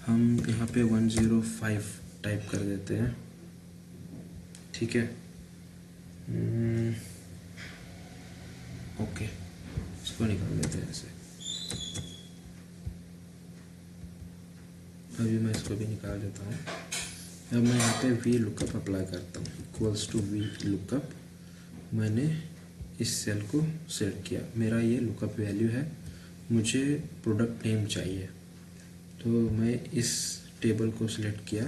हम यहाँ पे 105 टाइप कर देते हैं, ठीक है। ओके, इसको निकाल देते हैं ऐसे, अभी मैं इसको भी निकाल देता हूँ। अब मैं यहाँ पे वी लुकअप अप्लाई करता हूँ, इक्वल्स टू वी लुकअप, मैंने इस सेल को सेलेक्ट किया, मेरा ये लुकअप वैल्यू है, मुझे प्रोडक्ट नेम चाहिए, तो मैं इस टेबल को सिलेक्ट किया,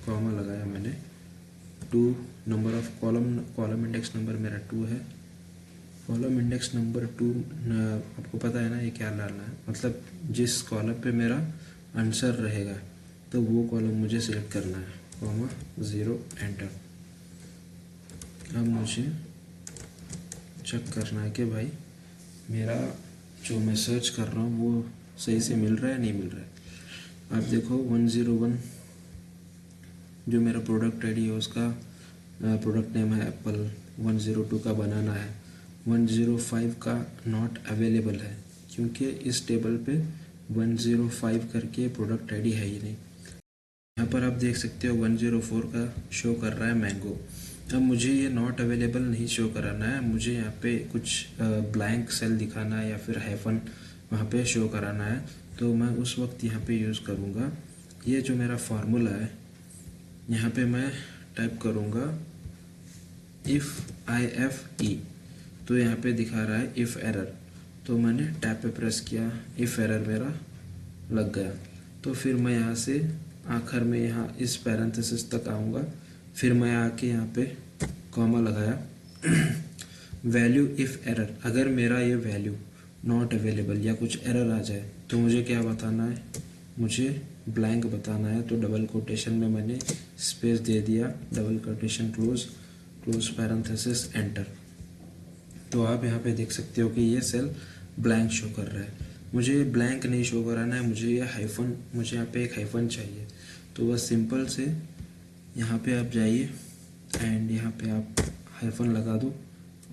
कॉमा लगाया मैंने, 2 number of column index number मेरा 2 है, कॉलम इंडेक्स नंबर 2 आपको पता है ना ये क्या डालना है, मतलब जिस कॉलम पे मेरा आंसर रहेगा तो वो कॉलम मुझे सिलेक्ट करना है, कॉमा 0 एंटर। अब मुझे चेक करना है कि भाई मेरा जो मैं सर्च कर रहा हूँ वो सही से मिल रहा है नहीं मिल रहा है। आप देखो 101 जो मेरा प्रोडक्ट आईडी है उसका प्रोडक्ट नेम है एप्पल, 102 का बनाना है, 105 का नॉट अवेलेबल है, क्योंकि इस टेबल पे 105 करके प्रोडक्ट आईडी है ही नहीं। यहाँ पर आप देख सकते हो 104 का शो कर रहा है मैंगो। अब मुझे ये नॉट अवेलेबल नहीं शो कराना है, मुझे यहाँ पे कुछ ब्लैंक सेल दिखाना है या फिर हाइफन वहाँ पे शो कराना है, तो मैं उस वक्त यहाँ पे यूज़ करूँगा ये जो मेरा फार्मूला है, यहाँ पे मैं टाइप करूँगा इफ़ आई एफ ई, तो यहाँ पे दिखा रहा है इफ़ एरर, तो मैंने टैब पे प्रेस किया, इफ़ एरर मेरा लग गया, तो फिर मैं यहाँ से आखिर में यहाँ इस पैरेंथेसिस तक आऊँगा, फिर मैं आके यहाँ पे कॉमा लगाया वैल्यू इफ़ एरर, अगर मेरा ये वैल्यू नॉट अवेलेबल या कुछ एरर आ जाए तो मुझे क्या बताना है, मुझे ब्लैंक बताना है, तो डबल कोटेशन में मैंने स्पेस दे दिया, double quotation close parenthesis enter. तो आप यहाँ पे देख सकते हो कि ये सेल ब्लैंक शो कर रहा है, मुझे ब्लैंक नहीं शो कराना है, मुझे ये हाइफन, मुझे यहाँ पे एक हाइफन चाहिए, तो बस सिंपल से यहाँ पे आप जाइए एंड यहाँ पे आप हाइफन लगा दो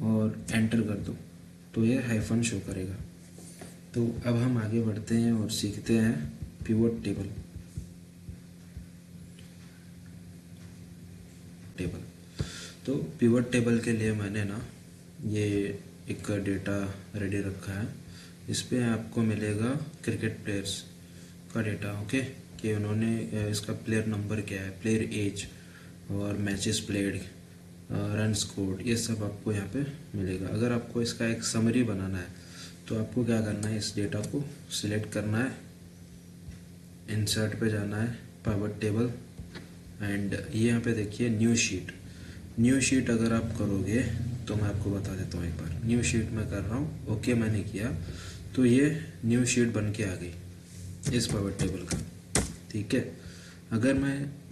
और एंटर कर दो, तो ये हाइफन शो करेगा। तो अब हम आगे बढ़ते हैं और सीखते हैं पिवट टेबल। तो पिवट टेबल के लिए मैंने ना ये एक डेटा रेडी रखा है, इस पर आपको मिलेगा क्रिकेट प्लेयर्स का डेटा, ओके, कि उन्होंने इसका प्लेयर नंबर क्या है, प्लेयर एज और मैचेस प्लेड, रन स्कोर्ड, ये सब आपको यहाँ पे मिलेगा। अगर आपको इसका एक समरी बनाना है तो आपको क्या करना है, इस डेटा को सिलेक्ट करना है, इंसर्ट पे जाना है, पिवट टेबल, एंड ये यहाँ पे देखिए न्यू शीट अगर आप करोगे तो मैं आपको बता देता हूँ एक बार, न्यू शीट मैं कर रहा हूँ, ओके मैंने किया, तो ये न्यू शीट बन के आ गई इस पिवट टेबल का, ठीक है। अगर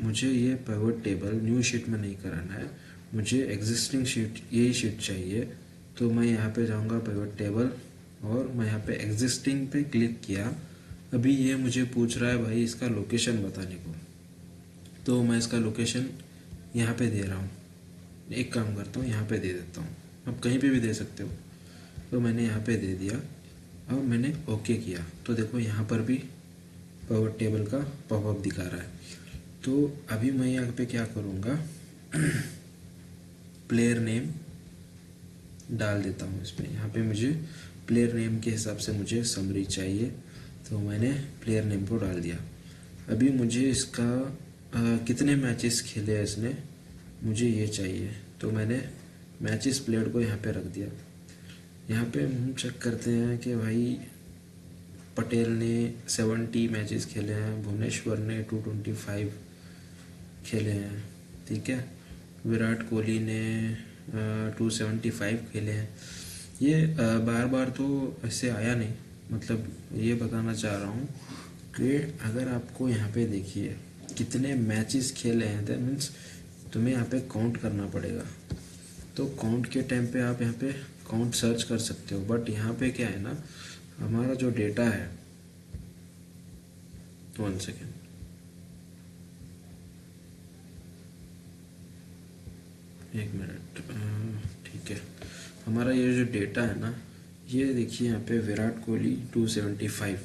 मुझे ये पिवट टेबल न्यू शीट में नहीं कराना है, मुझे एग्जिस्टिंग शीट यही शीट चाहिए, तो मैं यहाँ पे जाऊँगा पिवट टेबल और मैं यहाँ पे एग्जिस्टिंग पे क्लिक किया। अभी ये मुझे पूछ रहा है भाई इसका लोकेशन बताने को, तो मैं इसका लोकेशन यहाँ पे दे रहा हूँ। एक काम करता हूँ, यहाँ पे दे देता हूँ, आप कहीं पे भी दे सकते हो। तो मैंने यहाँ पे दे दिया, अब मैंने ओके किया तो देखो यहाँ पर भी पावर टेबल का पॉपअप दिखा रहा है। तो अभी मैं यहाँ पे क्या करूँगा, प्लेयर नेम डाल देता हूँ इसमें। यहाँ पे मुझे प्लेयर नेम के हिसाब से मुझे समरी चाहिए, तो मैंने प्लेयर नेम को डाल दिया। अभी मुझे इसका कितने मैचेस खेले हैं इसने, मुझे ये चाहिए, तो मैंने मैचेस प्लेयर को यहाँ पे रख दिया। यहाँ पे हम चेक करते हैं कि भाई पटेल ने 70 मैचेस खेले हैं, भुवनेश्वर ने 225 खेले हैं, ठीक है, विराट कोहली ने 275 खेले हैं। ये बार बार तो ऐसे आया नहीं, मतलब ये बताना चाह रहा हूँ कि अगर आपको यहाँ पे देखिए कितने मैचेस खेले हैं, दैट मीन्स तुम्हें यहाँ पे काउंट करना पड़ेगा। तो काउंट के टाइम पे आप यहाँ पे काउंट सर्च कर सकते हो, बट यहाँ पे क्या है ना, हमारा जो डेटा है, 1 सेकेंड, एक मिनट, ठीक है, हमारा ये जो डेटा है ना, ये देखिए यहाँ पे विराट कोहली 275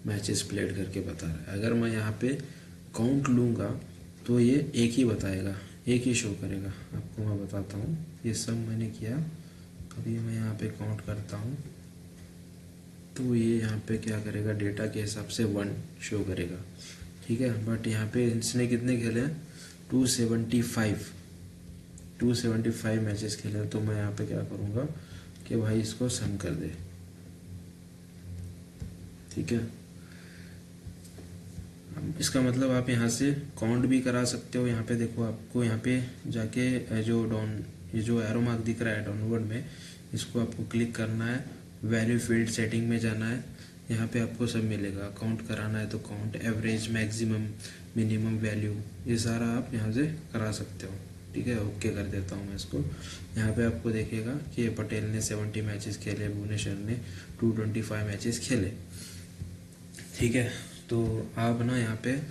मैचेस प्लेड करके बता रहा है। अगर मैं यहाँ पे काउंट लूँगा तो ये एक ही बताएगा, एक ही शो करेगा। आपको मैं बताता हूँ, ये सब मैंने किया। अभी मैं यहाँ पे काउंट करता हूँ तो ये यहाँ पे क्या करेगा, डेटा के हिसाब से 1 शो करेगा, ठीक है। बट यहाँ पे इसने कितने खेले हैं, 275 मैचेस खेले हैं। तो मैं यहाँ पे क्या करूँगा कि भाई इसको सम कर दे, ठीक है। इसका मतलब आप यहाँ से काउंट भी करा सकते हो। यहाँ पे देखो, आपको यहाँ पे जाके जो ये जो एरो मार्क दिख रहा है डाउनवर्ड में, इसको आपको क्लिक करना है, वैल्यू फील्ड सेटिंग में जाना है, यहाँ पे आपको सब मिलेगा। काउंट कराना है तो count, average, maximum, minimum value, ये सारा आप यहाँ से करा सकते हो, ठीक है। ओके कर देता हूँ मैं इसको। यहाँ पे आपको देखेगा कि पटेल ने 70 मैचेस खेले, भुवनेश्वर ने 225 मैचेस खेले, ठीक है। तो आप ना यहाँ पे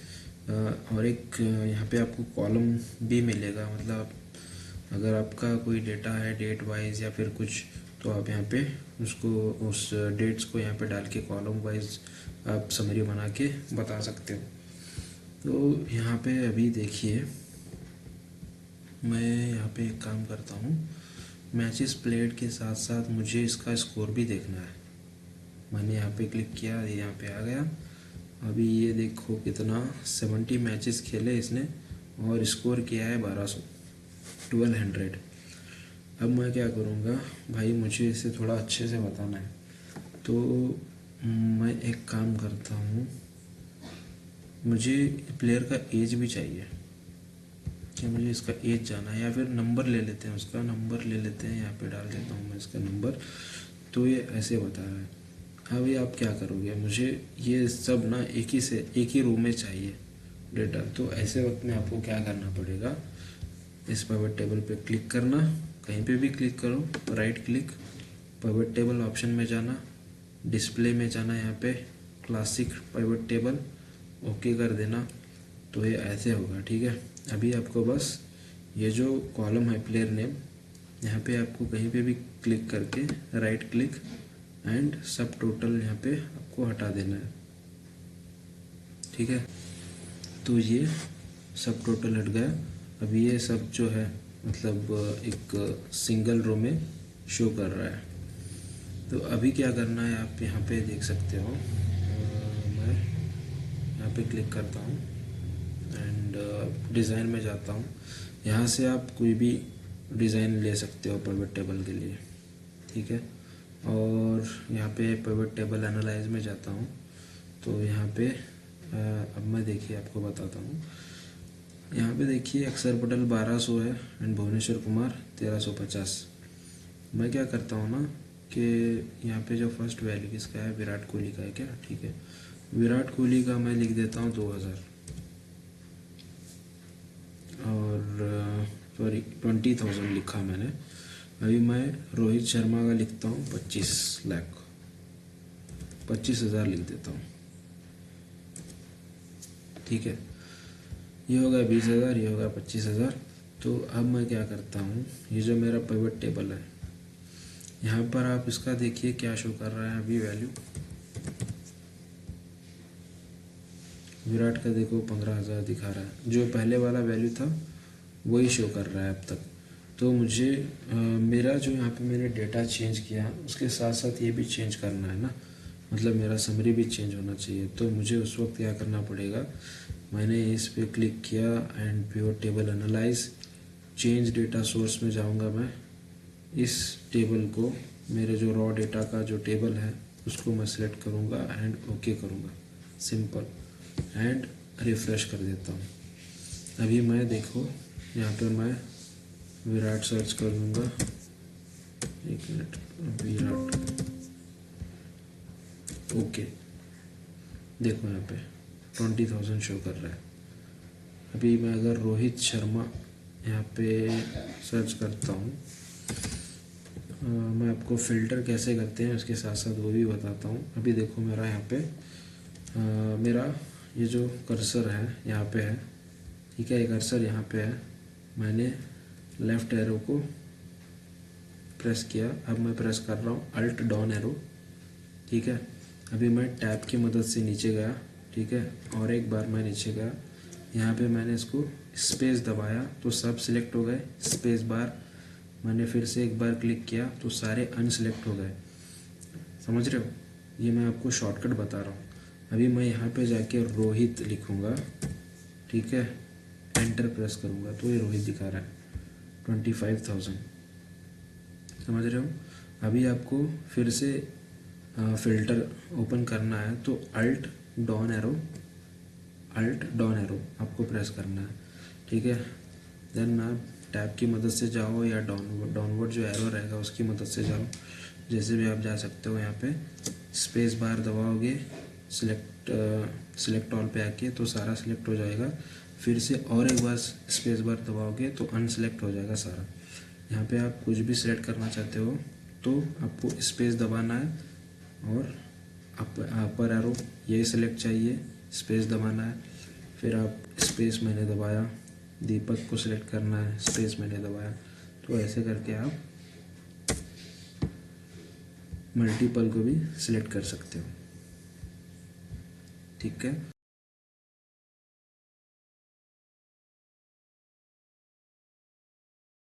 और एक यहाँ पे आपको कॉलम भी मिलेगा, मतलब अगर आपका कोई डेटा है डेट वाइज या फिर कुछ, तो आप यहाँ पे उसको, उस डेट्स को यहाँ पे डाल के कॉलम वाइज आप समरी बना के बता सकते हो। तो यहाँ पे अभी देखिए, मैं यहाँ पे एक काम करता हूँ, मैचेस प्लेड के साथ साथ मुझे इसका स्कोर भी देखना है। मैंने यहाँ पे क्लिक किया, यहाँ पे आ गया। अभी ये देखो कितना, 70 मैचेस खेले इसने और स्कोर किया है 1200। अब मैं क्या करूँगा भाई, मुझे इसे थोड़ा अच्छे से बताना है, तो मैं एक काम करता हूँ, मुझे प्लेयर का एज भी चाहिए, कि मुझे इसका एज जाना है, या फिर नंबर ले लेते हैं, उसका नंबर ले लेते हैं, यहाँ पे डाल देता हूँ मैं इसका नंबर। तो ये ऐसे बता रहा है। अभी आप क्या करोगे, मुझे ये सब ना एक ही रूम में चाहिए डेटा। तो ऐसे वक्त में आपको क्या करना पड़ेगा, इस पाइवट टेबल पे क्लिक करना, कहीं पे भी क्लिक करो, right click, pivot table option में जाना, डिस्प्ले में जाना, यहाँ पे क्लासिक पाइवट टेबल, ओके कर देना। तो ये ऐसे होगा, ठीक है। अभी आपको बस ये जो कॉलम है प्लेयर नेम, यहाँ पे आपको कहीं पे भी क्लिक करके राइट क्लिक एंड सब टोटल यहाँ पे आपको हटा देना है, ठीक है। तो ये सब टोटल हट गया। अभी ये सब जो है, मतलब एक सिंगल रो में शो कर रहा है। तो अभी क्या करना है, आप यहाँ पे देख सकते हो, मैं यहाँ पे क्लिक करता हूँ एंड डिज़ाइन में जाता हूँ। यहाँ से आप कोई भी डिज़ाइन ले सकते हो पिवट टेबल के लिए, ठीक है। और यहाँ पे पिवट टेबल एनालाइज में जाता हूँ, तो यहाँ पे अब मैं देखिए आपको बताता हूँ। यहाँ पे देखिए अक्षर पटेल 1200 है एंड भुवनेश्वर कुमार 1350। मैं क्या करता हूँ ना कि यहाँ पे जो फर्स्ट वैल्यू किसका है, विराट कोहली का है क्या, ठीक है। विराट कोहली का मैं लिख देता हूँ 2000, और सॉरी 20,000 लिखा मैंने। अभी मैं रोहित शर्मा का लिखता हूँ 25 लाख, 25,000 लिख देता हूँ, ठीक है। ये होगा 20,000, ये होगा 25,000। तो अब मैं क्या करता हूँ, ये जो मेरा पिवट टेबल है यहाँ पर आप इसका देखिए क्या शो कर रहा है अभी वैल्यू। विराट का देखो 15,000 दिखा रहा है, जो पहले वाला वैल्यू था वही शो कर रहा है अब तक। तो मुझे मेरा जो यहाँ पे मैंने डेटा चेंज किया उसके साथ साथ ये भी चेंज करना है ना, मतलब मेरा समरी भी चेंज होना चाहिए। तो मुझे उस वक्त क्या करना पड़ेगा, मैंने इस पे क्लिक किया and pivot table analyse, change data source में जाऊंगा मैं, इस टेबल को मेरे जो रॉ डेटा का जो टेबल है उसको मैं सिलेक्ट करूंगा एंड ओके करूंगा, सिंपल, एंड रिफ़्रेश कर देता हूँ। अभी मैं देखो यहाँ पे मैं विराट सर्च कर लूँगा, एक मिनट, विराट, ओके, देखो यहाँ पे 20,000 शो कर रहा है। अभी मैं अगर रोहित शर्मा यहाँ पे सर्च करता हूँ, मैं आपको फ़िल्टर कैसे करते हैं उसके साथ साथ वो भी बताता हूँ। अभी देखो मेरा यहाँ पे मेरा ये जो कर्सर है यहाँ पे है, ठीक है, ये कर्सर यहाँ पे है, मैंने लेफ़्ट एरो को प्रेस किया, अब मैं प्रेस कर रहा हूँ अल्ट डाउन एरो, ठीक है। अभी मैं टैब की मदद से नीचे गया, ठीक है, और एक बार मैं नीचे गया, यहाँ पे मैंने इसको स्पेस दबाया तो सब सिलेक्ट हो गए, स्पेस बार मैंने फिर से एक बार क्लिक किया तो सारे अनसिलेक्ट हो गए, समझ रहे हो, ये मैं आपको शॉर्टकट बता रहा हूँ। अभी मैं यहाँ पे जाके रोहित लिखूँगा, ठीक है, एंटर प्रेस करूँगा तो ये रोहित दिखा रहा है 25,000, समझ रहे हो। अभी आपको फिर से फ़िल्टर ओपन करना है तो अल्ट डाउन एरो आपको प्रेस करना है, ठीक है। देन आप टैब की मदद से जाओ या डाउनवर्ड जो एरो रहेगा उसकी मदद से जाओ, जैसे भी आप जा सकते हो। यहाँ पे स्पेस बार दबाओगे, सिलेक्ट ऑल पे आके तो सारा सिलेक्ट हो जाएगा, फिर से और एक बार स्पेस बार दबाओगे तो अनसिलेक्ट हो जाएगा सारा। यहाँ पे आप कुछ भी सिलेक्ट करना चाहते हो तो आपको स्पेस दबाना है, और अपर एरो यही सिलेक्ट चाहिए, स्पेस दबाना है, फिर आप स्पेस मैंने दबाया, दीपक को सिलेक्ट करना है, स्पेस मैंने दबाया, तो ऐसे करके आप मल्टीपल को भी सिलेक्ट कर सकते हो, ठीक है।